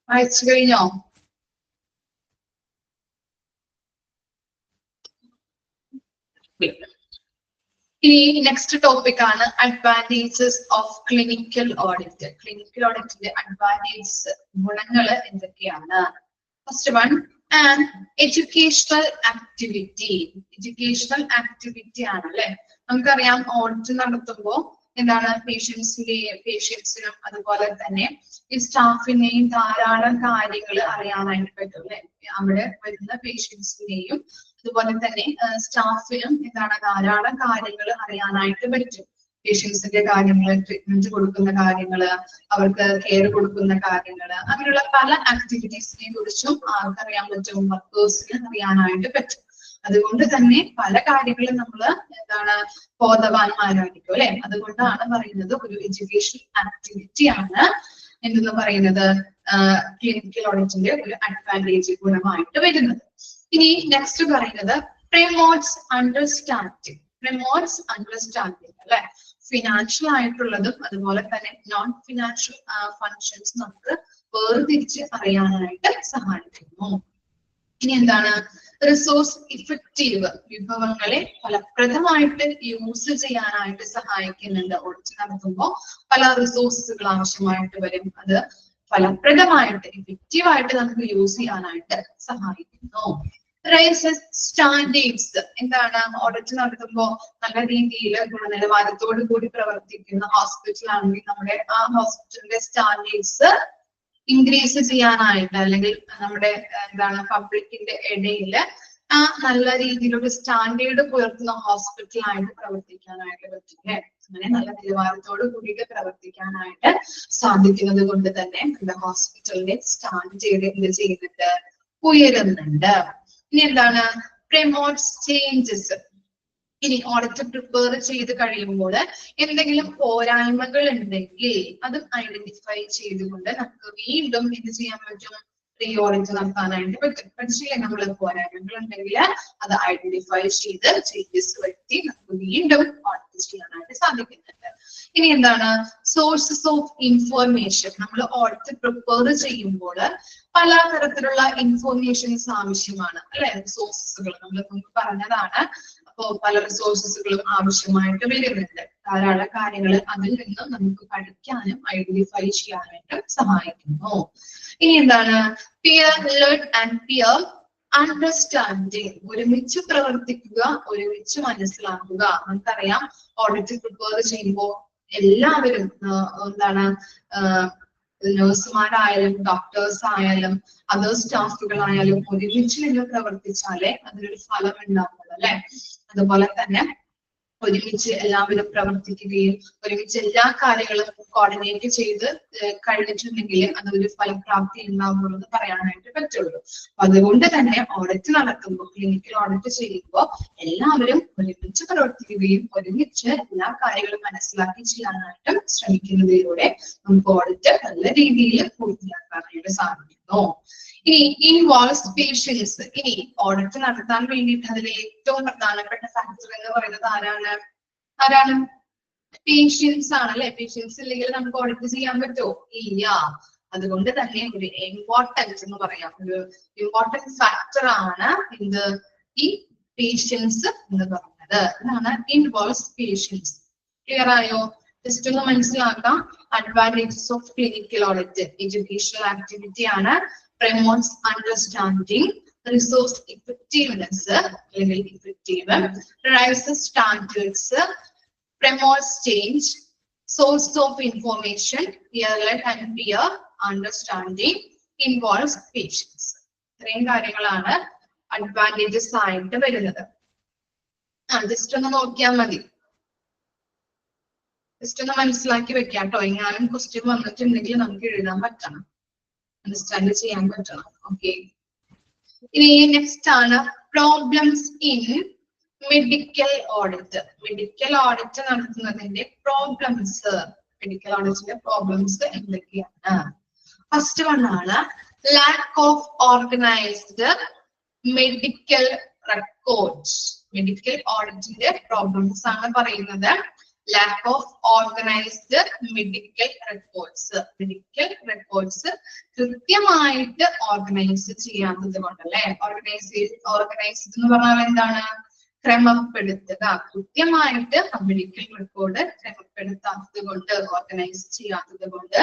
വായിച്ചു കഴിഞ്ഞോ? ഇനി നെക്സ്റ്റ് ടോപ്പിക് ആണ് advantages of clinical audit. Clinical ഓഡിറ്റിന്റെ അഡ്വാൻറ്റേജസ്, ഗുണങ്ങൾ എന്തൊക്കെയാണ്? First one, and educational activity. Educational activity ആണ് അല്ലെ. നമുക്കറിയാം ഓഡിറ്റ് നടത്തുമ്പോൾ എന്താണ് പേഷ്യൻസിനും അതുപോലെ തന്നെ ഈ സ്റ്റാഫിനെയും ധാരാളം കാര്യങ്ങൾ അറിയാനായിട്ട് പറ്റും അല്ലെ. അവിടെ വരുന്ന പേഷ്യൻസിനെയും അതുപോലെ തന്നെ സ്റ്റാഫിനും എന്താണ് ധാരാളം കാര്യങ്ങൾ അറിയാനായിട്ട് പറ്റും. പേഷ്യൻസിന്റെ കാര്യങ്ങൾ, ട്രീറ്റ്മെന്റ് കൊടുക്കുന്ന കാര്യങ്ങള്, അവർക്ക് കെയർ കൊടുക്കുന്ന കാര്യങ്ങള്, അങ്ങനെയുള്ള പല ആക്ടിവിറ്റീസിനെ കുറിച്ചും ആർക്കറിയാൻ പറ്റും? വർക്കേഴ്സിന് അറിയാനായിട്ട് പറ്റും. അതുകൊണ്ട് തന്നെ പല കാര്യങ്ങളും നമ്മള് എന്താണ് ബോധവാന്മാരായിരിക്കും അല്ലെ. അതുകൊണ്ടാണ് പറയുന്നത് ഒരു എഡ്യൂക്കേഷൻ ആക്ടിവിറ്റി ആണ് എന്തെന്ന് പറയുന്നത് ക്ലിനിക്കൽ ഓഡിറ്റിന്റെ ഒരു അഡ്വാൻറ്റേജ്, ഗുണമായിട്ട് വരുന്നത്. ഇനി നെക്സ്റ്റ് പറയുന്നത് പ്രമോട്ട്സ് അണ്ടർസ്റ്റാൻഡിങ്. പ്രമോട്ട്സ് അണ്ടർസ്റ്റാൻഡിങ് അല്ലെ. ഫിനാൻഷ്യൽ ആയിട്ടുള്ളതും അതുപോലെ തന്നെ നോൺ ഫിനാൻഷ്യൽ ഫങ്ഷൻസ് നമുക്ക് വേർതിരിച്ച് അറിയാനായിട്ട് സഹായിക്കുന്നു. ഇനി എന്താണ്? റിസോഴ്സ് ഇഫക്റ്റീവ്, വിഭവങ്ങളെ ഫലപ്രദമായിട്ട് യൂസ് ചെയ്യാനായിട്ട് സഹായിക്കുന്നുണ്ട്. ഓഡിറ്റ് നടത്തുമ്പോൾ പല റിസോഴ്സുകൾ ആവശ്യമായിട്ട് വരും. അത് ഫലപ്രദമായിട്ട് ഇഫക്റ്റീവായിട്ട് നമുക്ക് യൂസ് ചെയ്യാനായിട്ട് സഹായിക്കുന്നു. Rises standards. എന്താണ്? ഓഡിറ്റ് നടത്തുമ്പോൾ നല്ല രീതിയിൽ ഗുണനിലവാരത്തോടു കൂടി പ്രവർത്തിക്കുന്ന ഹോസ്പിറ്റൽ ആണെങ്കിൽ നമ്മുടെ ആ ഹോസ്പിറ്റലിന്റെ സ്റ്റാൻഡേർഡ്സ് ഇൻക്രീസ് ചെയ്യാനായിട്ട്, അല്ലെങ്കിൽ നമ്മുടെ എന്താണ് പബ്ലിക്കിന്റെ ഇടയിൽ ആ നല്ല രീതിയിലൊരു സ്റ്റാൻഡേർഡ് പുലർത്തുന്ന ഹോസ്പിറ്റലായിട്ട് പ്രവർത്തിക്കാനായിട്ട് പറ്റും. അങ്ങനെ നല്ല നിലവാരത്തോട് കൂടിയിട്ട് പ്രവർത്തിക്കാനായിട്ട് സാധിക്കുന്നത് കൊണ്ട് തന്നെ നമ്മുടെ ഹോസ്പിറ്റലിന്റെ സ്റ്റാൻഡേർഡ് എന്ത് ചെയ്യുന്നുണ്ട്? ഉയരുന്നുണ്ട്. ഇനി എന്താണ്? Promotes changes. ഇനി ഓഡിറ്റ് പ്രിപ്പയർ ചെയ്ത് കഴിയുമ്പോൾ എന്തെങ്കിലും പോരായ്മകൾ ഉണ്ടെങ്കിൽ അത് ഐഡന്റിഫൈ ചെയ്തുകൊണ്ട് നമുക്ക് വീണ്ടും എന്ത് ചെയ്യാൻ പറ്റും? റീ ഓഡിറ്റ് നടത്താനായിട്ട് പറ്റും. പഠിച്ചില്ലേ നമ്മള്? പോരായ്മകൾ ഉണ്ടെങ്കിൽ അത് ഐഡന്റിഫൈ ചെയ്ത് ചേഞ്ചസ് വരുത്തി നമുക്ക് വീണ്ടും ഓഡിറ്റ് ചെയ്യാനായിട്ട് സാധിക്കുന്നുണ്ട്. ഇനി എന്താണ്? Sources of information. നമ്മൾ ഓഡിറ്റ് പ്രിപ്പയർ ചെയ്യുമ്പോൾ പല തരത്തിലുള്ള ഇൻഫോർമേഷൻസ് ആവശ്യമാണ് അല്ലെ. റിസോഴ്സസുകൾ നമ്മൾ മുമ്പ് പറഞ്ഞതാണ്. അപ്പോ പല റിസോഴ്സസുകളും ആവശ്യമായിട്ട് വരുന്നുണ്ട്. ധാരാളം കാര്യങ്ങൾ അതിൽ നിന്നും നമുക്ക് പഠിക്കാനും ഐഡന്റിഫൈ ചെയ്യാനായിട്ടും സഹായിക്കുന്നു. ഇനി എന്താണ്? Peer learn and peer understanding. ഒരുമിച്ച് പ്രവർത്തിക്കുക, ഒരുമിച്ച് മനസ്സിലാക്കുക. നമുക്കറിയാം ഓഡിറ്റ് പ്രിപ്പയർ ചെയ്യുമ്പോൾ എല്ലാവരും എന്താണ് നഴ്സുമാരായാലും ഡോക്ടേഴ്സ് ആയാലും അതർ സ്റ്റാഫുകളായാലും ഒരുമിച്ച് നിന്ന് പ്രവർത്തിച്ചാലേ അതിനൊരു ഫലം ഉണ്ടാവുള്ളൂ അല്ലെ. അതുപോലെ തന്നെ ഒരുമിച്ച് എല്ലാവരും പ്രവർത്തിക്കുകയും ഒരുമിച്ച് എല്ലാ കാര്യങ്ങളും കോർഡിനേറ്റ് ചെയ്ത് കഴിഞ്ഞിട്ടുണ്ടെങ്കിൽ അതൊരു ഫലപ്രാപ്തി ഉണ്ടാവുള്ളൂ എന്ന് പറയാനായിട്ട് പറ്റുള്ളൂ. അപ്പൊ അതുകൊണ്ട് തന്നെ ഓഡിറ്റ് നടത്തുമ്പോൾ, ക്ലിനിക്കൽ ഓഡിറ്റ് ചെയ്യുമ്പോൾ എല്ലാവരും ഒരുമിച്ച് പ്രവർത്തിക്കുകയും ഒരുമിച്ച് എല്ലാ കാര്യങ്ങളും മനസ്സിലാക്കി ചെയ്യാനായിട്ടും ശ്രമിക്കുന്നതിലൂടെ നമുക്ക് ഓഡിറ്റ് നല്ല രീതിയിൽ പൂർത്തിയാക്കാനായിട്ട് സാധിക്കുന്നു. ഇനി ഇൻവോൾവ്സ് പേഷ്യൻസ്. ഇനി ഓഡിറ്റ് നടത്താൻ വേണ്ടിയിട്ട് അതിലെ ഏറ്റവും പ്രധാനപ്പെട്ട ഫാക്ടർ എന്ന് പറയുന്നത് ആരാണ്? പേഷ്യൻസ് ആണ് അല്ലെ. പേഷ്യൻസ് ഇല്ലെങ്കിൽ നമുക്ക് ഓഡിറ്റ് ചെയ്യാൻ പറ്റുമോ? ഇല്ല. അതുകൊണ്ട് തന്നെ ഒരു ഇമ്പോർട്ടൻസ് എന്ന് പറയാം, ഒരു ഇമ്പോർട്ടൻറ്റ് ഫാക്ടർ ആണ് എന്ത്? ഈ പേഷ്യൻസ് എന്ന് പറയുന്നത്. ഇതാണ് ഇൻവോൾവ്സ് പേഷ്യൻസ്. ക്ലിയർ ആയോ? ജസ്റ്റ് ഒന്ന് മനസ്സിലാക്കാം. Advantages of clinical audit. Educational activity ആണ്. പ്രമോട്ട്സ് അണ്ടർസ്റ്റാൻഡിങ്, റിസോഴ്സ് ഇഫക്റ്റീവ്നെസ് അല്ലെങ്കിൽ effective, raises standards, promotes change, source of information, peer learn and peer understanding, involves patients. ഇത്രയും കാര്യങ്ങളാണ് അഡ്വാൻറ്റേജസ് ആയിട്ട് വരുന്നത്. ജസ്റ്റ് ഒന്ന് നോക്കിയാൽ മതി. ജസ്റ്റ് ഒന്ന് മനസ്സിലാക്കി വെക്കാം കേട്ടോ. എങ്ങാനും ക്വസ്റ്റ്യൻ വന്നിട്ടുണ്ടെങ്കിൽ നമുക്ക് എഴുതാൻ പറ്റണം, അണ്ടർസ്റ്റാൻഡ് ചെയ്യാൻ പറ്റണം. ഓക്കെ. ഇനി നെക്സ്റ്റ് ആണ് problems in medical audit. Medical audit നടത്തുന്നതിന്റെ പ്രോബ്ലംസ്. മെഡിക്കൽ ഓഡിറ്റിന്റെ പ്രോബ്ലംസ് എന്തൊക്കെയാണ്? ഫസ്റ്റ് വൺ ആണ് lack of organised medical records. Medical ഓഡിറ്റിന്റെ പ്രോബ്ലംസ് ആണ് പറയുന്നത്. Lack of organised medical records. Medical records കൃത്യമായിട്ട് ഓർഗനൈസ് ചെയ്യാത്തത് കൊണ്ടല്ലേ. ഓർഗനൈസ്ഡ് എന്ന് പറഞ്ഞാൽ എന്താണ്? ക്രമപ്പെടുത്തുക. കൃത്യമായിട്ട് മെഡിക്കൽ റെക്കോർഡ് ക്രമപ്പെടുത്താത്തത് കൊണ്ട്, ഓർഗനൈസ് ചെയ്യാത്തത് കൊണ്ട്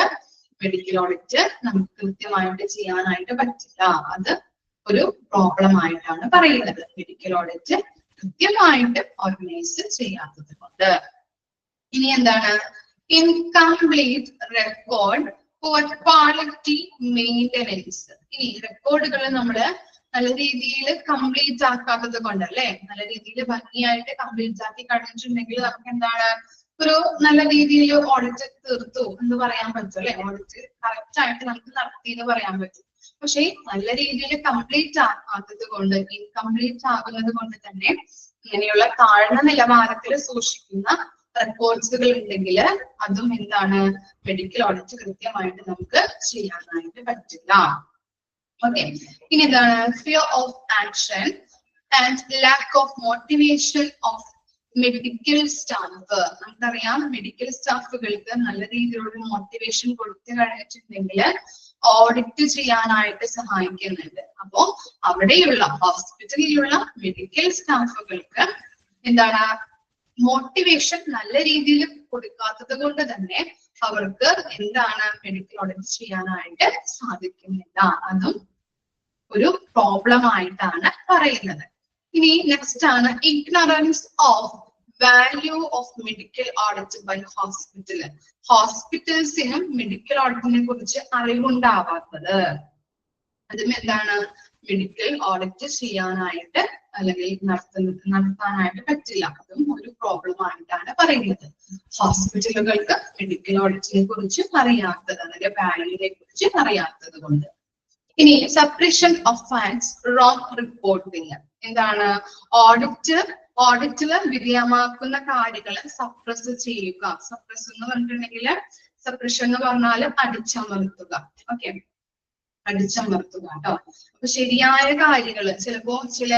മെഡിക്കൽ ഓഡിറ്റ് നമുക്ക് കൃത്യമായിട്ട് ചെയ്യാനായിട്ട് പറ്റില്ല. അത് ഒരു പ്രോബ്ലം ആയിട്ടാണ് പറയുന്നത്. മെഡിക്കൽ ഓഡിറ്റ് കൃത്യമായിട്ട് ഓർഗനൈസ് ചെയ്യാത്തത് കൊണ്ട്. ഇനി എന്താണ്? Incomplete record four quality maintenance. ഇനി റെക്കോർഡുകൾ നമ്മള് നല്ല രീതിയിൽ കംപ്ലീറ്റ് ആക്കാത്തത് കൊണ്ട് അല്ലെ, നല്ല രീതിയിൽ ഭംഗിയായിട്ട് കംപ്ലീറ്റ് ആക്കി കഴിഞ്ഞിട്ടുണ്ടെങ്കിൽ നമുക്ക് എന്താണ്, ഒരു നല്ല രീതിയിൽ ഓഡിറ്റ് തീർത്തു എന്ന് പറയാൻ പറ്റും അല്ലെ. ഓഡിറ്റ് കറക്റ്റ് ആയിട്ട് നമുക്ക് നടത്തി എന്ന് പറയാൻ പറ്റും. പക്ഷെ നല്ല രീതിയിൽ കംപ്ലീറ്റ് ആക്കാത്തത് കൊണ്ട്, ഇൻകംപ്ലീറ്റ് ആകുന്നത് കൊണ്ട് തന്നെ ഇങ്ങനെയുള്ള താഴ്ന്ന നിലവാരത്തിൽ സൂക്ഷിക്കുന്ന റെക്കോർഡ്സുകൾ ഉണ്ടെങ്കിൽ അതും എന്താണ്, മെഡിക്കൽ ഓഡിറ്റ് കൃത്യമായിട്ട് നമുക്ക് ചെയ്യാനായിട്ട് പറ്റില്ല. ഓക്കെ. ഇനി എന്താണ്? Fear of action and lack of motivation of medical staff. നമുക്കറിയാം മെഡിക്കൽ സ്റ്റാഫുകൾക്ക് നല്ല രീതിയിലുള്ള മോട്ടിവേഷൻ കൊടുത്തു കഴിഞ്ഞിട്ടുണ്ടെങ്കിൽ ഓഡിറ്റ് ചെയ്യാനായിട്ട് സഹായിക്കുന്നുണ്ട്. അപ്പോ അവിടെയുള്ള ഹോസ്പിറ്റലിലുള്ള മെഡിക്കൽ സ്റ്റാഫുകൾക്ക് എന്താണ്, മോട്ടിവേഷൻ നല്ല രീതിയിൽ കൊടുക്കാത്തത് കൊണ്ട് തന്നെ അവർക്ക് എന്താണ്, മെഡിക്കൽ ഓഡിറ്റ് ചെയ്യാനായിട്ട് സാധിക്കുന്നില്ല. അതും ഒരു പ്രോബ്ലം ആയിട്ടാണ് പറയുന്നത്. ഇനി നെക്സ്റ്റ് ആണ് ignorance of value of medical audit by hospital. ഹോസ്പിറ്റൽസിനും മെഡിക്കൽ ഓഡിറ്റിനെ കുറിച്ച് അറിവുണ്ടാവാത്തത്. അതും എന്താണ്, മെഡിക്കൽ ഓഡിറ്റ് ചെയ്യാനായിട്ട് അല്ലെങ്കിൽ നടത്താനായിട്ട് പറ്റില്ല. അതും ഒരു പ്രോബ്ലം ആയിട്ടാണ് പറയുന്നത്. ഹോസ്പിറ്റലുകൾക്ക് മെഡിക്കൽ ഓഡിറ്റിനെ കുറിച്ച് അറിയാത്തത്, അല്ലെങ്കിൽ വാല്യൂവിനെ കുറിച്ച് അറിയാത്തത് കൊണ്ട്. ഇനി suppression of facts, wrong reporting. എന്താണ്? ഓഡിറ്റില് വിധേയമാക്കുന്ന കാര്യങ്ങൾ സപ്രസ് ചെയ്യുക. സപ്രസ് എന്ന് പറഞ്ഞിട്ടുണ്ടെങ്കിൽ, സപ്രഷൻ എന്ന് പറഞ്ഞാൽ അടിച്ചമർത്തുക. ഓക്കെ, അടിച്ചമർത്തുക കേട്ടോ. അപ്പൊ ശരിയായ കാര്യങ്ങൾ ചിലപ്പോ ചില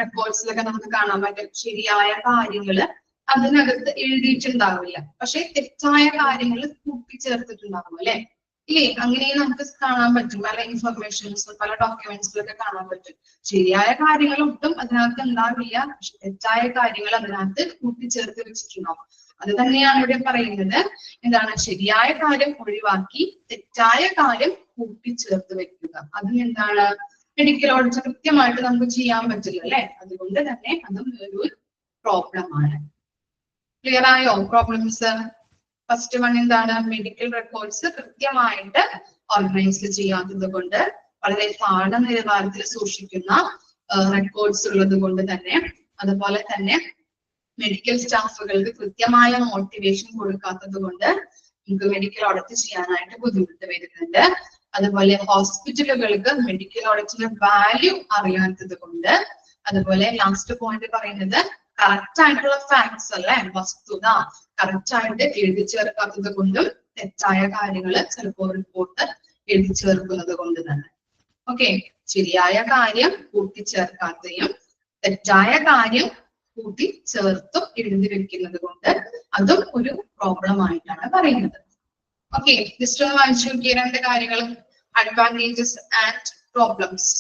റെക്കോർഡ്സിലൊക്കെ നമുക്ക് കാണാൻ പറ്റും, ശരിയായ കാര്യങ്ങള് അതിനകത്ത് എഴുതിയിട്ടുണ്ടാവില്ല, പക്ഷെ തെറ്റായ കാര്യങ്ങൾ കൂട്ടിച്ചേർത്തിട്ടുണ്ടാവും അല്ലെ. ഇല്ലേ? അങ്ങനെയും നമുക്ക് കാണാൻ പറ്റും. പല ഇൻഫർമേഷൻസും പല ഡോക്യുമെന്റ്സിലൊക്കെ കാണാൻ പറ്റും. ശരിയായ കാര്യങ്ങൾ ഒട്ടും അതിനകത്ത് ഉണ്ടാവില്ല, പക്ഷെ തെറ്റായ കാര്യങ്ങൾ അതിനകത്ത് കൂട്ടിച്ചേർത്ത് വെച്ചിട്ടുണ്ടാവും. അത് തന്നെയാണ് ഇവിടെ പറയുന്നത്. എന്താണ്? ശരിയായ കാര്യം ഒഴിവാക്കി തെറ്റായ കാര്യം കൂട്ടിച്ചേർത്ത് വെക്കുക. അതിന് എന്താണ്, മെഡിക്കൽ ഓഡിറ്റ് കൃത്യമായിട്ട് നമുക്ക് ചെയ്യാൻ പറ്റില്ല അല്ലെ. അതുകൊണ്ട് തന്നെ അതും ഒരു പ്രോബ്ലം ആണ്. ക്ലിയർ ആയോ പ്രോബ്ലംസ്? ഫസ്റ്റ് വൺ എന്താണ്? മെഡിക്കൽ റെക്കോർഡ്സ് കൃത്യമായിട്ട് ഓർഗനൈസ് ചെയ്യാത്തത് കൊണ്ട്, വളരെ താഴ്ന്ന നിലവാരത്തിൽ സൂക്ഷിക്കുന്ന റെക്കോർഡ്സ് ഉള്ളത് കൊണ്ട് തന്നെ, അതുപോലെ തന്നെ മെഡിക്കൽ സ്റ്റാഫുകൾക്ക് കൃത്യമായ മോട്ടിവേഷൻ കൊടുക്കാത്തത് കൊണ്ട് നമുക്ക് മെഡിക്കൽ ഓഡിറ്റ് ചെയ്യാനായിട്ട് ബുദ്ധിമുട്ട് വരുന്നുണ്ട്. അതുപോലെ ഹോസ്പിറ്റലുകൾക്ക് മെഡിക്കൽ ഓഡിറ്റിന്റെ വാല്യൂ അറിയാത്തത് കൊണ്ട്, അതുപോലെ ലാസ്റ്റ് പോയിന്റ് പറയുന്നത് കറക്റ്റ് ആയിട്ടുള്ള ഫാക്ട്സ് അല്ലെ, വസ്തുത കറക്റ്റ് ആയിട്ട് എഴുതി ചേർക്കാത്തത് കൊണ്ടും, തെറ്റായ കാര്യങ്ങൾ ചിലപ്പോൾ റിപ്പോർട്ട് എഴുതി ചേർക്കുന്നത് കൊണ്ട് തന്നെ. ഓക്കെ, ശരിയായ കാര്യം കൂട്ടിച്ചേർക്കാത്തയും തെറ്റായ കാര്യം കൂട്ടിച്ചേർത്തും എഴുതി വെക്കുന്നത് കൊണ്ട് അതും ഒരു പ്രോബ്ലം ആയിട്ടാണ് പറയുന്നത്. ഓക്കെ, ജസ്റ്റ് ഒന്ന് വായിച്ചു നോക്കിയ രണ്ട് കാര്യങ്ങളും, അഡ്വാൻറ്റേജസ് ആൻഡ് പ്രോബ്ലംസ്.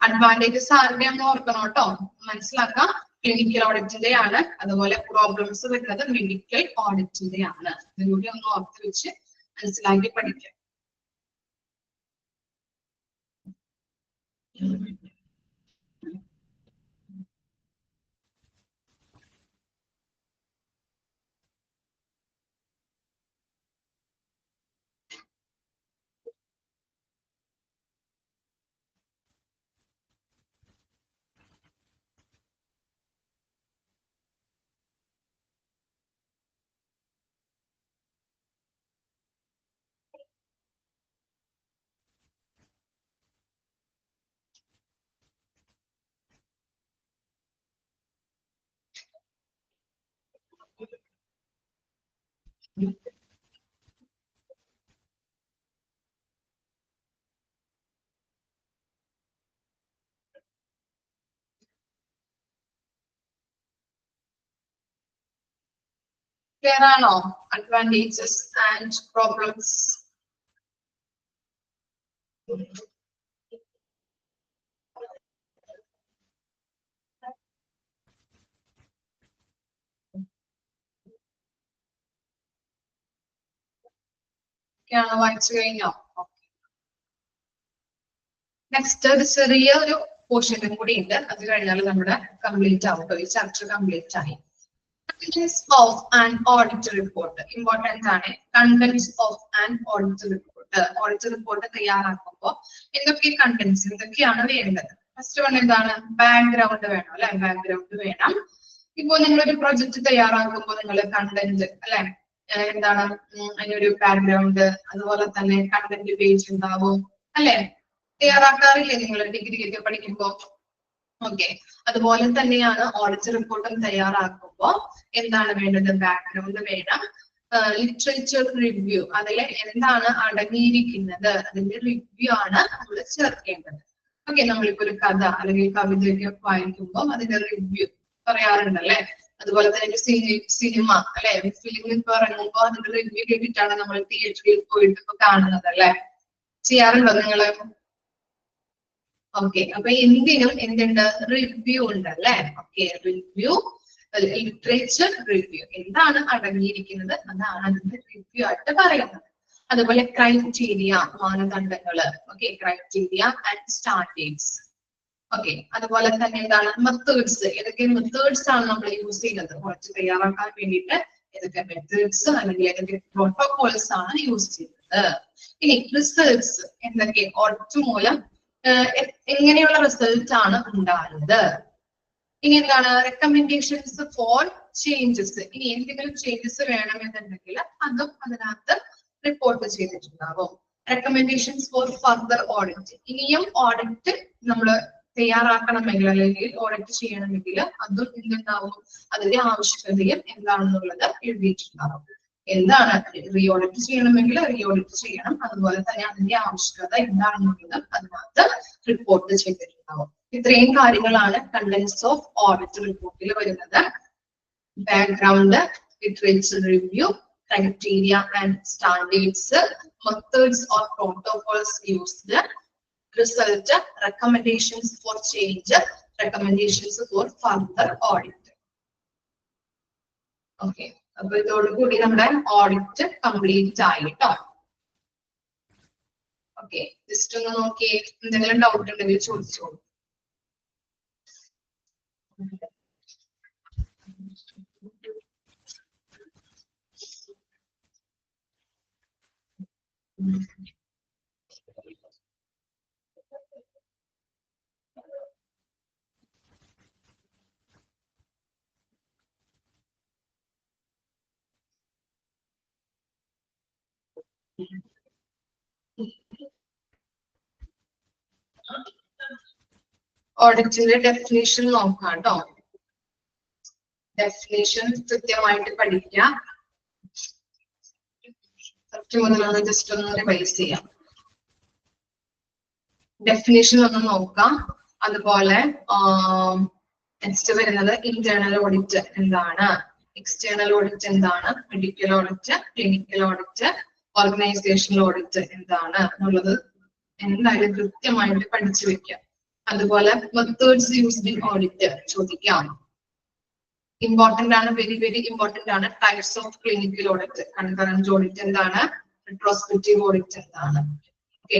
അഡ്വാൻറ്റേജസ് ആരുടെയാണെന്ന് ഓർക്കണം കേട്ടോ, മനസ്സിലാക്കാം. ക്ലിനിക്കൽ ഓഡിറ്റിന്റെ ആണ്. അതുപോലെ പ്രോബ്ലംസ് വരുന്നത് മെഡിക്കൽ ഓഡിറ്റിന്റെ ആണ്. ഇതുകൂടി ഒന്ന് ഓർത്ത് വെച്ച് മനസ്സിലാക്കി പഠിക്കാം. ക്ലിയർ ആണോ? Advantages and problems. വായിച്ചു കഴിഞ്ഞോ? നെക്സ്റ്റ് ഒരു ചെറിയ ഒരു പോർഷനും കൂടി ഉണ്ട്. അത് കഴിഞ്ഞാൽ നമ്മുടെ കംപ്ലീറ്റ് ആവും. ഈ ചാപ്റ്റർ കംപ്ലീറ്റ് ആയി. Of and audit report important ആണ്. Contents of and audit report. Audit report തയ്യാറാക്കുമ്പോൾ എന്തൊക്കെയാണ് വേണ്ടത്? ഫസ്റ്റ് വൺ എന്താണ്? ബാക്ക്ഗ്രൗണ്ട് വേണം അല്ലെ? ബാക്ക്ഗ്രൗണ്ട് വേണം. ഇപ്പൊ നിങ്ങളൊരു പ്രൊജക്ട് തയ്യാറാക്കുമ്പോൾ നിങ്ങൾ കണ്ടന്റ് അല്ലെ, എന്താണ് അതിനൊരു ബാക്ക്ഗ്രൗണ്ട്, അതുപോലെ തന്നെ കണ്ടന്റ് പേജ് ഉണ്ടാവും അല്ലെ? തയ്യാറാക്കാറില്ലേ നിങ്ങൾ ഡിഗ്രിയൊക്കെ പഠിക്കുമ്പോ? ഓക്കെ, അതുപോലെ തന്നെയാണ് ഓഡിറ്റ് റിപ്പോർട്ടും തയ്യാറാക്കുമ്പോ എന്താണ് വേണ്ടത്? ബാക്ക്ഗ്രൗണ്ട് വേണം. ലിറ്ററേച്ചർ റിവ്യൂ, അതിൽ എന്താണ് അടങ്ങിയിരിക്കുന്നത് അതിന്റെ റിവ്യൂ ആണ് നമ്മൾ ചേർക്കേണ്ടത്. ഓക്കെ, നമ്മളിപ്പോ ഒരു കഥ അല്ലെങ്കിൽ കവിതയൊക്കെ വായിക്കുമ്പോൾ അതിന്റെ റിവ്യൂ പറയാറുണ്ടല്ലേ. അതുപോലെ തന്നെ സിനിമ അല്ലെ, ഫിലിം ഇപ്പൊ ഇറങ്ങുമ്പോ അതിന്റെ റിവ്യൂ കേട്ടിട്ടാണ് നമ്മൾ തിയേറ്ററിൽ പോയിട്ട് ഇപ്പൊ കാണുന്നത് അല്ലെ. ചെയ്യാറുണ്ടോ നിങ്ങള്? ഓക്കെ, അപ്പൊ എന്തിനും എന്തുണ്ട്? റിവ്യൂ ഉണ്ട് അല്ലെ. ഓക്കെ, റിവ്യൂ, ലിറ്ററേച്ചർ റിവ്യൂ, എന്താണ് അടങ്ങിയിരിക്കുന്നത് അതാണ് അതിന്റെ റിവ്യൂ ആയിട്ട് പറയുന്നത്. അതുപോലെ ക്രൈറ്റീരിയ, മാനദണ്ഡങ്ങള്. Okay, criteria and standards. Okay, അതുപോലെ തന്നെ എന്താണ്? മെത്തേഡ്സ്, ഏതൊക്കെ മെത്തേഡ്സ് ആണ് നമ്മൾ യൂസ് ചെയ്യുന്നത് കുറച്ച് തയ്യാറാക്കാൻ വേണ്ടിയിട്ട്? ഏതൊക്കെ മെത്തേഡ്സ് അല്ലെങ്കിൽ ഏതൊക്കെ പ്രോട്ടോകോൾസ് ആണ് യൂസ് ചെയ്യുന്നത്? ഇനി റിസൾട്ട്സ് എന്തൊക്കെ? ഓഡിറ്റ് മൂലം എങ്ങനെയുള്ള റിസൾട്ട് ആണ് ഉണ്ടാകുന്നത്? ഇനി എന്താണ്? Recommendations for changes. ഇനി എന്തെങ്കിലും ചേഞ്ചസ് വേണമെന്നുണ്ടെങ്കിൽ അതും അതിനകത്ത് റിപ്പോർട്ട് ചെയ്തിട്ടുണ്ടാവും. റെക്കമെൻഡേഷൻസ് ഫോർ ഫർദർ ഓഡിറ്റ്, ഇനിയും ഓഡിറ്റ് നമ്മൾ തയ്യാറാക്കണമെങ്കിൽ അല്ലെങ്കിൽ ഓഡിറ്റ് ചെയ്യണമെങ്കിൽ അതും എന്തുണ്ടാവും? അതിന്റെ ആവശ്യകതയും എന്താണെന്നുള്ളത് എഴുതിയിട്ടുണ്ടാവും. എന്താണ് റീ ഓഡിറ്റ് ചെയ്യണമെങ്കിൽ റീ ഓഡിറ്റ് ചെയ്യണം, അതുപോലെ തന്നെ അതിന്റെ ആവശ്യകത എന്താണെന്നുള്ളത് അതിനകത്ത് റിപ്പോർട്ട് ചെയ്തിട്ടുണ്ടാവും. ഇത്രയും കാര്യങ്ങളാണ് കണ്ടന്റ്സ് ഓഫ് ഓഡിറ്റ് റിപ്പോർട്ടിൽ വരുന്നത്. Background, literature review, criteria and standards, methods or protocols used, result, recommendations four change, recommendations for further audit. Okay, അപ്പൊ ഇതോടുകൂടി നമ്മുടെ ഓഡിറ്റ് കംപ്ലീറ്റ് ആയി കേട്ടോ. ഓക്കെ, ജസ്റ്റ് ഒന്ന് നോക്കി, എന്തെങ്കിലും ഡൗട്ട് ഉണ്ടെങ്കിൽ ചോദിച്ചോളൂ. ഓഡിറ്റിന്റെ ഡെഫിനേഷൻ നോക്കാം കേട്ടോ. ഡെഫിനേഷൻ കൃത്യമായിട്ട് പഠിക്കാം. ഫസ്റ്റ് മുതലൊന്ന് ജസ്റ്റ് ഒന്ന് റിവൈസ് ചെയ്യാം. ഡെഫിനേഷൻ ഒന്ന് നോക്കാം. അതുപോലെ നെക്സ്റ്റ് വരുന്നത് ഇന്റേണൽ ഓഡിറ്റ് എന്താണ്, എക്സ്റ്റേണൽ ഓഡിറ്റ് എന്താണ്, medical audit, clinical audit, organisational audit എന്താണ് എന്നുള്ളത് എന്തായാലും കൃത്യമായിട്ട് പഠിച്ചു വെക്കാം. അതുപോലെ മെത്തേഡ്സ് യൂസ്ഡ് ഇൻ ഓഡിറ്റ് ചോദിക്കാം. ഇമ്പോർട്ടന്റ് ആണ്, വെരി വെരി ഇമ്പോർട്ടന്റ് ആണ്. Types of clinical audit, concurrent audit എന്താണ്, റെട്രോസ്പെക്റ്റീവ് ഓഡിറ്റ് എന്താണ്. ഓക്കെ,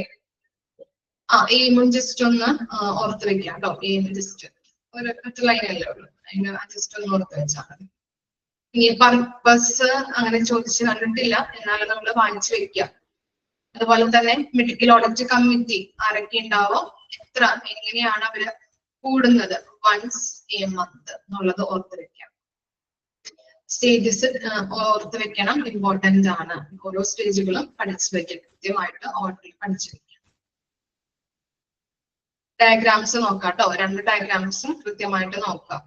എയിമും ജസ്റ്റ് ഒന്ന് ഓർത്ത് വെക്കാം കേട്ടോ. എയിം ജസ്റ്റ് ഒരു ലൈനല്ലേ ഉള്ളൂ, അതിന് ജസ്റ്റ് ഒന്ന് ഓർത്ത് വെച്ചാൽ മതി. ഇനി പർപ്പസ് അങ്ങനെ ചോദിച്ചു കണ്ടിട്ടില്ല, എന്നാലും നമ്മൾ വാങ്ങിച്ചു വെക്കാം. അതുപോലെ തന്നെ മെഡിക്കൽ ഓഡിറ്റ് കമ്മിറ്റി ആരൊക്കെ ഉണ്ടാവും, എത്ര, എങ്ങനെയാണ് അവര് കൂടുന്നത്, വൺസ് എ മന്ത് എന്നുള്ളത് ഓർത്ത് വെക്കാം. സ്റ്റേജസ് ഓർത്ത് വെക്കണം, ഇമ്പോർട്ടന്റ് ആണ്. ഓരോ സ്റ്റേജുകളും പഠിച്ചു വെക്കാം, കൃത്യമായിട്ട് ഓർഡറിൽ പഠിച്ചു വെക്കാം. ഡയഗ്രാംസ് നോക്കാം കേട്ടോ, രണ്ട് ഡയഗ്രാംസും കൃത്യമായിട്ട് നോക്കാം.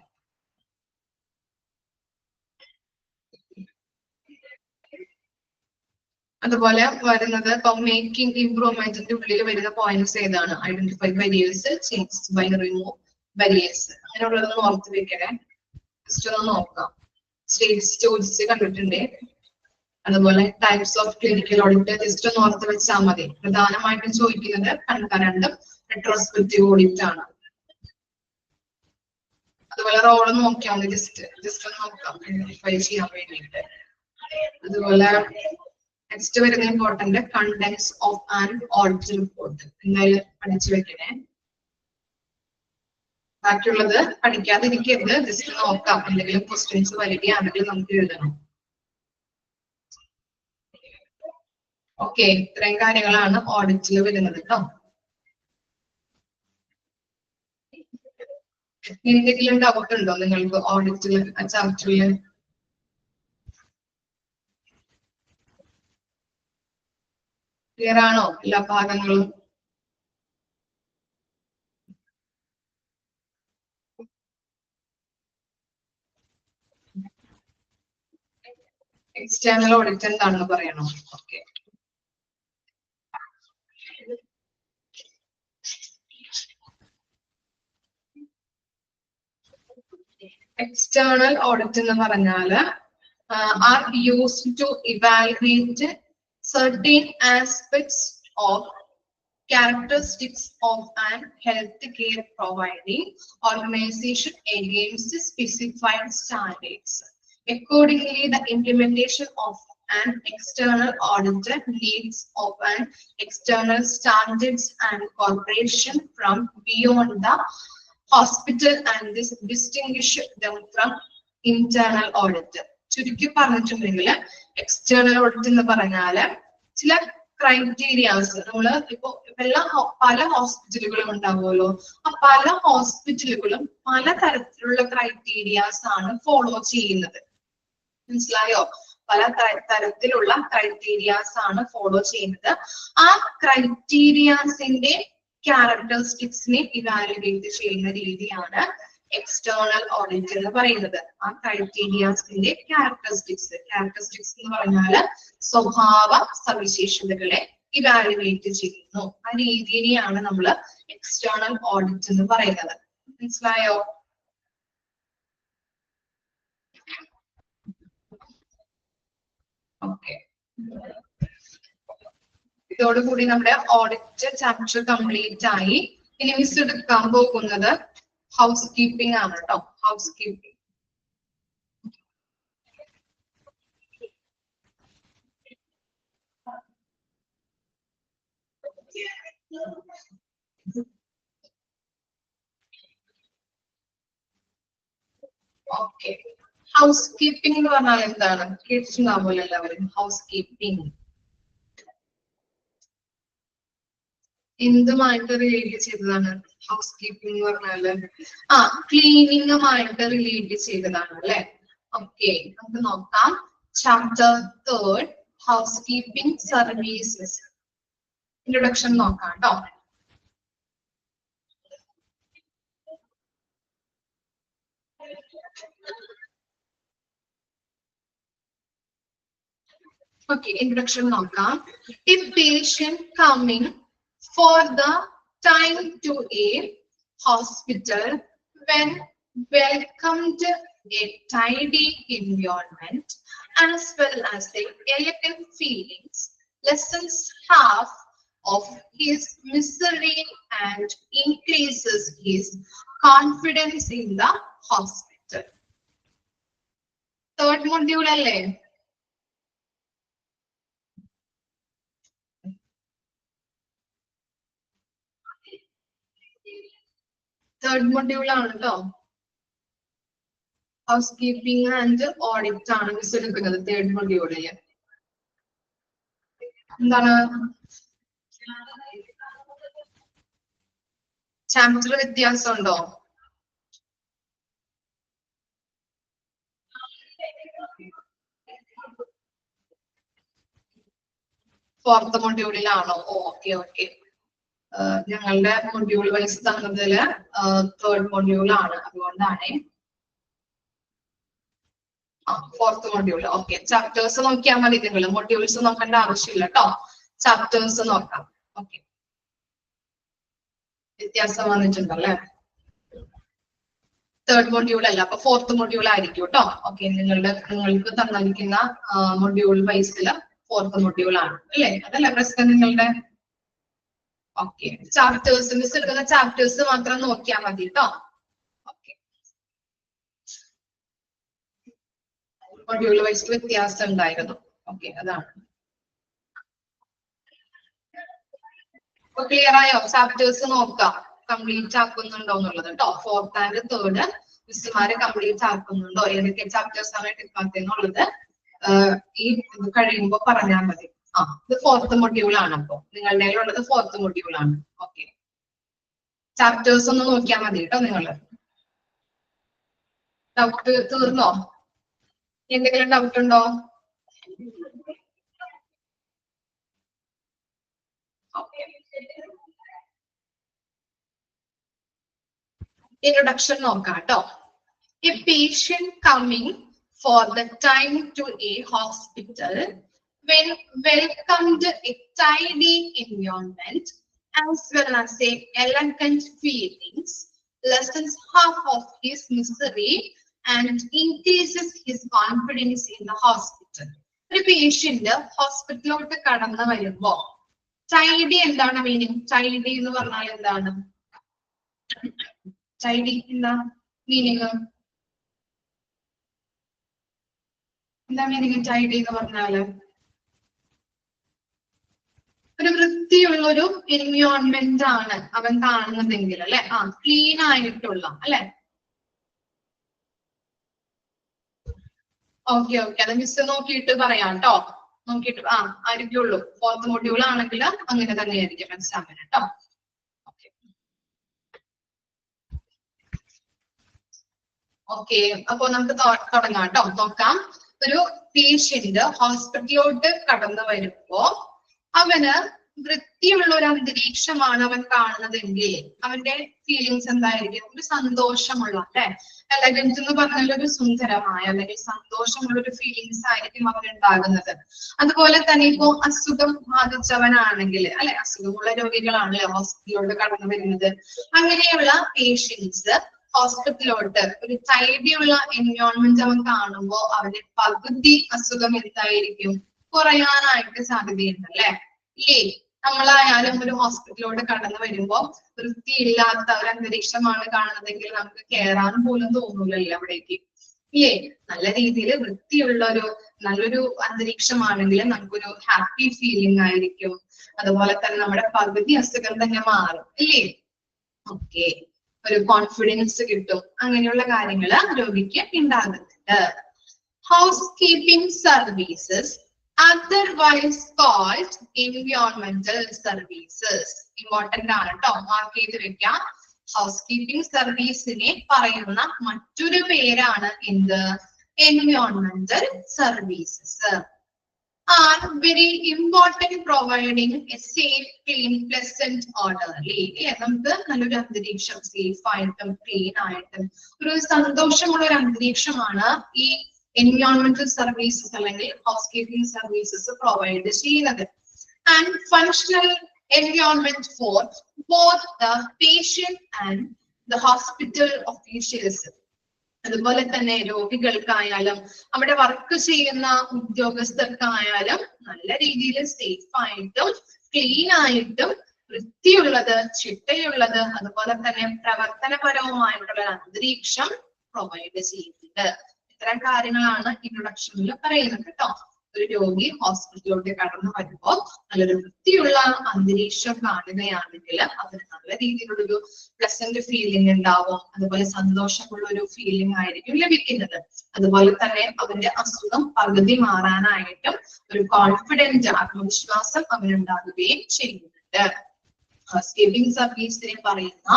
അതുപോലെ വരുന്നത് ഇപ്പൊ മേക്കിംഗ് ഇംപ്രൂവ്മെന്റിന്റെ ഉള്ളിൽ വരുന്ന പോയിന്റ്സ് ഏതാണ്, identify barriers, change by remove barriers, അങ്ങനെയുള്ളതൊന്ന് ഓർത്ത് വെക്കണേ. ജസ്റ്റ് ഒന്ന് നോക്കാം. സ്റ്റേറ്റ്സ് ചോദിച്ച് കണ്ടിട്ടുണ്ട്. അതുപോലെ types of clinical audit just ഒന്ന് ഓർത്ത് വെച്ചാൽ മതി. പ്രധാനമായിട്ടും ചോദിക്കുന്നത് കൺകറന്റും റെട്രോസ്പെക്റ്റീവ് ഓഡിറ്റ് ആണ്. അതുപോലെ റോള് നോക്കിയാൽ മതി, ജസ്റ്റ് ഒന്ന് നോക്കാം ഐഡന്റിഫൈ ചെയ്യാൻ വേണ്ടിയിട്ട്. അതുപോലെ നെക്സ്റ്റ് വരുന്ന important contents of an audit report എന്തായാലും പഠിച്ചു വെക്കണേ. ബാക്കിയുള്ളത് പഠിക്കാതിരിക്കരുത്, ജസ്റ്റ് നോക്കാം. എന്തെങ്കിലും ക്വസ്റ്റ്യൻസ് വരികയാണെങ്കിൽ നമുക്ക് എഴുതണം. ഓക്കെ, ഇത്രയും കാര്യങ്ങളാണ് ഓഡിറ്റിൽ വരുന്നത് കേട്ടോ. എന്തെങ്കിലും ഡൗട്ട് ഉണ്ടോ നിങ്ങൾക്ക് ഓഡിറ്റിൽ ചാപ്റ്ററിൽ? ക്ലിയർ ആണോ എല്ലാ ഭാഗങ്ങളും? എക്സ്റ്റേണൽ ഓഡിറ്റ് എന്താണെന്ന് പറയണോ? ഓക്കെ, external audit എന്ന് പറഞ്ഞാൽ are used to evaluate certain aspects of characteristics of an healthcare providing organization against specified standards. Accordingly, the implementation of an external auditor needs of an external standards and cooperation from beyond the hospital and this distinguish them from internal audit. ചുരുക്കി പറഞ്ഞിട്ടുണ്ടെങ്കിൽ എക്സ്റ്റേണൽ ഓഡിറ്റ് എന്ന് പറഞ്ഞാല് ചില ക്രൈറ്റീരിയാസ് നമ്മള് ഇപ്പൊ പല ഹോസ്പിറ്റലുകളും ഉണ്ടാവുമല്ലോ, ആ പല ഹോസ്പിറ്റലുകളും പല തരത്തിലുള്ള ക്രൈറ്റീരിയാസ് ആണ് ഫോളോ ചെയ്യുന്നത്. മനസ്സിലായോ? പല തരത്തിലുള്ള ക്രൈറ്റീരിയാസ് ആണ് ഫോളോ ചെയ്യുന്നത്. ആ ക്രൈറ്റീരിയാസിന്റെ ക്യാരക്ടറിസ്റ്റിക്സിനെ ഇവാലുവേറ്റ് ചെയ്യുന്ന രീതിയാണ് എക്സ്റ്റേണൽ ഓഡിറ്റ് എന്ന് പറയുന്നത്. ആ ക്രൈറ്റീരിയാസിന്റെ ക്യാരക്ടറിസ്റ്റിക്സ് എന്ന് പറഞ്ഞാല് സ്വഭാവ സവിശേഷതകളെ ഇവാലുവേറ്റ് ചെയ്യുന്നു. ആ രീതിയെയാണ് നമ്മൾ എക്സ്റ്റേണൽ ഓഡിറ്റ് എന്ന് പറയുന്നത്. മനസ്സിലായോ? ഓക്കെ, ഇതോടുകൂടി നമ്മുടെ ഓഡിറ്റ് ചാപ്റ്റർ കംപ്ലീറ്റ് ആയി. ഇനി മിസ് എടുക്കാൻ പോകുന്നത് ഹൗസ് കീപ്പിംഗ് ആണ് കേട്ടോ. House keeping okay, house keeping എന്ന് പറഞ്ഞാൽ എന്താണ്? കേട്ടിട്ടുണ്ടാവുമല്ലോ എല്ലാവരും. ഹൗസ് കീപ്പിംഗ് എന്തുമായിട്ട് റിലേറ്റ് ചെയ്തതാണ്? ഹൗസ് കീപ്പിംഗ് എന്ന് പറഞ്ഞാല് ക്ലീനിങ്ങുമായിട്ട് റിലേറ്റ് ചെയ്തതാണ് അല്ലെ? ഓക്കെ, നമുക്ക് നോക്കാം. Chapter 3 house keeping services. Introduction നോക്കാം കേട്ടോ. Okay, introduction നോക്കാം. If patient coming for the time to a hospital when welcomed a tidy environment as well as the elegant feelings lessens half of his misery and increases his confidence in the hospital. Third module അല്ലേ? തേർഡ് മൊഡ്യൂൾ ആണ് കേട്ടോ. ഹൗസ് കീപ്പിംഗ് ആൻഡ് ഓഡിറ്റ് ആണ് മിസ് എടുക്കുന്നത് തേർഡ് മൊഡ്യൂളില്. എന്താണ് ചാപ്റ്റർ വ്യത്യാസം ഉണ്ടോ? ഫോർത്ത് മൊഡ്യൂളിലാണോ? ഓക്കെ ഓക്കെ, ഞങ്ങളുടെ മൊഡ്യൂൾ വൈസ് തന്നതില് തേർഡ് മൊഡ്യൂൾ ആണ്, അതുകൊണ്ടാണ്. Fourth module. ഓക്കെ, ചാപ്റ്റേഴ്സ് നോക്കിയാൽ മതി. നിങ്ങൾ മൊഡ്യൂൾസ് നോക്കേണ്ട ആവശ്യമില്ല കേട്ടോ, ചാപ്റ്റേഴ്സ് നോക്കാം. ഓക്കെ, വ്യത്യാസം വന്നിട്ടുണ്ടല്ലേ? തേർഡ് മൊഡ്യൂൾ അല്ല, അപ്പൊ ഫോർത്ത് മൊഡ്യൂൾ ആയിരിക്കും കേട്ടോ. ഓക്കെ, നിങ്ങൾക്ക് തന്നിരിക്കുന്ന മൊഡ്യൂൾ വൈസില് ഫോർത്ത് മൊഡ്യൂൾ ആണ് അല്ലേ? അതല്ല പ്രശ്നം നിങ്ങളുടെ. ഓക്കെ, ചാപ്റ്റേഴ്സ് മിസ് എടുക്കുന്ന ചാപ്റ്റേഴ്സ് മാത്രം നോക്കിയാൽ മതി കേട്ടോ. ഓക്കെ, മൊഡ്യൂൾ വൈസ് വ്യത്യാസം ഉണ്ടായിരുന്നു. ഓക്കെ, അതാണ്. ക്ലിയർ ആയോ? ചാപ്റ്റേഴ്സ് നോക്കാം കംപ്ലീറ്റ് ആക്കുന്നുണ്ടോ എന്നുള്ളത് കേട്ടോ. ഫോർത്ത് ആൻഡ് തേർഡ് മിസ്സുമാര് കംപ്ലീറ്റ് ആക്കുന്നുണ്ടോ, ഏതൊക്കെ ചാപ്റ്റേഴ്സ് ആണ് എടുക്കാത്തെന്നുള്ളത് ഈ കഴിയുമ്പോ പറഞ്ഞാൽ മതി. ഇത് ഫോർത്ത് മൊഡ്യൂൾ ആണ്. അപ്പൊ നിങ്ങളുടെ ഉള്ളത് ഫോർത്ത് മൊഡ്യൂൾ ആണ്. ഓക്കെ, ചാപ്റ്റേഴ്സ് ഒന്ന് നോക്കിയാൽ മതി കേട്ടോ. നിങ്ങള് ഡൗട്ട് തീർന്നോ? എന്തെങ്കിലും ഡൗട്ട് ഉണ്ടോ? ഓക്കെ, introduction നോക്കാം കേട്ടോ. A patient coming for the time to a hospital when welcomed a tidy environment as well as a elegant feelings lessens half of his misery and increases his confidence in the hospital. ഒരു പേഷ്യന്റ് ഹോസ്പിറ്റലിലോട്ട് കടന്നു വരുമ്പോ ടൈഡി എന്താണ് മീനിങ്? ടൈഡി എന്ന് പറഞ്ഞാൽ എന്താണ്? ടൈഡി എന്താ മീനിങ്? എന്താ മീനിങ് ടൈഡി എന്ന് പറഞ്ഞാല്? ഒരു വൃത്തിയുള്ള ഒരു എൻവയോൺമെന്റ് ആണ് അവൻ കാണുന്നതെങ്കിൽ അല്ലെ? ക്ലീൻ ആയിട്ടുള്ള അല്ലെ? ഓക്കെ ഓക്കെ, അത് മിസ് നോക്കിയിട്ട് പറയാം കേട്ടോ. നോക്കിയിട്ട് ആയിരിക്കുള്ളൂ. ഫോർത്ത് മൊഡ്യൂൾ ആണെങ്കിൽ അങ്ങനെ തന്നെയായിരിക്കും എക്സാമിന് കേട്ടോ. ഓക്കെ, അപ്പൊ നമുക്ക് തുടങ്ങാം കേട്ടോ. നോക്കാം. ഒരു പേഷ്യന്റ് ഹോസ്പിറ്റലിലോട്ട് കടന്നു വരുമ്പോ അവന് വൃത്തിയുള്ള ഒരു അന്തരീക്ഷമാണ് അവൻ കാണുന്നതെങ്കിൽ അവന്റെ ഫീലിങ്സ് എന്തായിരിക്കും? ഒരു സന്തോഷമുള്ള അല്ലെ? എലഗൻസ് എന്ന് പറഞ്ഞാൽ ഒരു സുന്ദരമായ അല്ലെങ്കിൽ സന്തോഷമുള്ള ഒരു ഫീലിങ്സ് ആയിരിക്കും അവനുണ്ടാകുന്നത്. അതുപോലെ തന്നെ ഇപ്പോ അസുഖം ബാധിച്ചവനാണെങ്കിൽ അല്ലെ, അസുഖമുള്ള രോഗികളാണല്ലേ ഹോസ്പിറ്റലിലോട്ട് കടന്നു വരുന്നത്. അങ്ങനെയുള്ള പേഷ്യൻസ് ഹോസ്പിറ്റലിലോട്ട് ഒരു ടൈഡിയുള്ള എൻവയോൺമെന്റ് അവൻ കാണുമ്പോൾ അവന്റെ പകുതി അസുഖം എന്തായിരിക്കും? കുറയാനായിട്ട് സാധ്യതയുണ്ട് അല്ലെ? ഇല്ലേ? നമ്മളായാലും ഒരു ഹോസ്പിറ്റലിലോട്ട് കടന്നു വരുമ്പോ വൃത്തിയില്ലാത്ത ഒരു അന്തരീക്ഷമാണ് കാണുന്നതെങ്കിൽ നമുക്ക് കയറാൻ പോലും തോന്നൂലല്ലോ അവിടേക്ക്. ഇല്ലേ? നല്ല രീതിയിൽ വൃത്തിയുള്ള നല്ലൊരു അന്തരീക്ഷമാണെങ്കിൽ നമുക്കൊരു ഹാപ്പി ഫീലിംഗ് ആയിരിക്കും. അതുപോലെ തന്നെ നമ്മുടെ പകുതി അസുഖം തന്നെ മാറും ഇല്ലേ? ഓക്കെ, ഒരു കോൺഫിഡൻസ് കിട്ടും. അങ്ങനെയുള്ള കാര്യങ്ങൾ രോഗിക്ക് ഉണ്ടാകുന്നുണ്ട്. House keeping services otherwise called environmental services. Important ആണ് കേട്ടോ, മാർക്ക് ചെയ്ത് വെക്കാം. ഹൗസ് കീപ്പിംഗ് സർവീസിനെ പറയുന്ന മറ്റൊരു പേരാണ് എന്ത്? എൻവയോൺമെന്റൽ services. are very important providing a safe, clean, pleasant, orderly. നമുക്ക് നല്ലൊരു അന്തരീക്ഷം സേഫ് ആയിട്ടും ക്ലീൻ ആയിട്ടും ഒരു സന്തോഷമുള്ള ഒരു അന്തരീക്ഷമാണ് ഈ എൻവയോൺമെന്റൽ സർവീസസ് അല്ലെങ്കിൽ ഹൗസ് കീപ്പിംഗ് സർവീസസ് പ്രൊവൈഡ് ചെയ്യുന്നത്. And functional environment for both the patient and the hospital officials. അതുപോലെ തന്നെ രോഗികൾക്കായാലും അവിടെ വർക്ക് ചെയ്യുന്ന ഉദ്യോഗസ്ഥർക്കായാലും നല്ല രീതിയിൽ സേഫ് ആയിട്ടും ക്ലീൻ ആയിട്ടും വൃത്തിയുള്ളത്, ചിട്ടയുള്ളത്, അതുപോലെ തന്നെ പ്രവർത്തനപരവുമായിട്ടുള്ള അന്തരീക്ഷം പ്രൊവൈഡ് ചെയ്യുന്നുണ്ട്. ഇത്തരം കാര്യങ്ങളാണ് ഇൻട്രൊഡക്ഷനിൽ പറയുന്നത് കേട്ടോ. ഒരു രോഗി ഹോസ്പിറ്റലിലോട്ട് കടന്നു വരുമ്പോൾ നല്ലൊരു വൃത്തിയുള്ള അന്തരീക്ഷം കാണുകയാണെങ്കിൽ അതിന് നല്ല രീതിയിലുള്ളൊരു പ്ലസന്റ് ഫീലിംഗ് ഉണ്ടാവും. അതുപോലെ സന്തോഷമുള്ള ഒരു ഫീലിംഗ് ആയിരിക്കും ലഭിക്കുന്നത്. അതുപോലെ തന്നെ അവന്റെ അസുഖം പകുതി മാറാനായിട്ടും ഒരു കോൺഫിഡൻസ്, ആത്മവിശ്വാസം അവനുണ്ടാകുകയും ചെയ്യുന്നുണ്ട്. ഹൗസ് കീപ്പിംഗ് സർവീസിനെ പറയുന്ന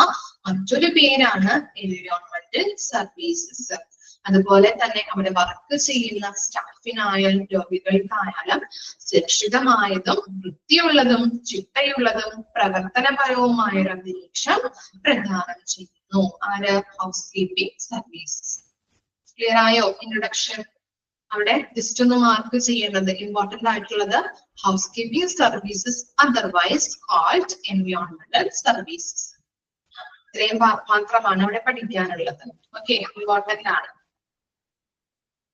മറ്റൊരു പേരാണ് എൻവയോൺമെന്റൽ സർവീസസ്. അതുപോലെ തന്നെ അവിടെ വർക്ക് ചെയ്യുന്ന സ്റ്റാഫിനായാലും രോഗികൾക്കായാലും സുരക്ഷിതമായതും വൃത്തിയുള്ളതും ചിട്ടയുള്ളതും പ്രവർത്തനപരവുമായ ഒരു അന്തരീക്ഷം പ്രദാനം ചെയ്യുന്നു. ആര്? Housekeeping services. ക്ലിയർ ആയോ ഇൻട്രൊഡക്ഷൻ? അവിടെ ജസ്റ്റ് ഒന്ന് മാർക്ക് ചെയ്യേണ്ടത് ഇമ്പോർട്ടന്റ് ആയിട്ടുള്ളത് housekeeping services otherwise called എൻവയോൺമെന്റൽ സർവീസസ്. ഇത്രയും മാത്രമാണ് ഇവിടെ പഠിക്കാനുള്ളത്. ഓക്കെ, ഇമ്പോർട്ടന്റ് ആണ്.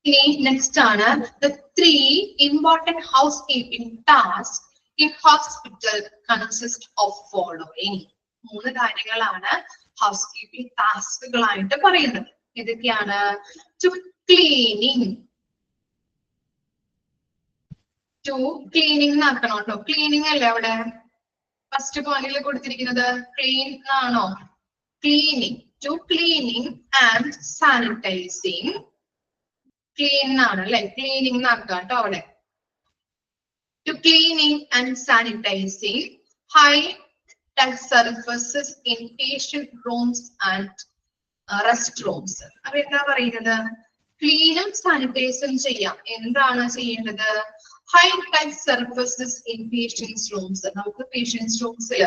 ഇനി നെക്സ്റ്റ് ആണ് the 3 important housekeeping tasks in hospital consist of following. 3 കാര്യങ്ങളാണ് ഹൗസ്കീപ്പിംഗ് ടാസ്കുകളായിട്ട് പറയുന്നത്. ഇതൊക്കെയാണ് ടു ക്ലീനിങ് ആക്കണം കേട്ടോ. ക്ലീനിങ് അല്ലേ അവിടെ ഫസ്റ്റ് പോയിന്റിൽ കൊടുത്തിരിക്കുന്നത്? ക്ലീൻ ആണോ? Cleaning, to cleaning and sanitising. Clean ആണ് അല്ലെ, ക്ലീനിങ് ആക്കാം കേട്ടോ അവിടെ. To cleaning and sanitising high touch surfaces in patient rooms and rest rooms. അപ്പൊ എന്താ പറയുന്നത്? ക്ലീനും സാനിറ്റൈസും ചെയ്യാം. എന്താണ് ചെയ്യേണ്ടത്? High touch surfaces in patients rooms. നമുക്ക് പേഷ്യൻസ് റൂംസിൽ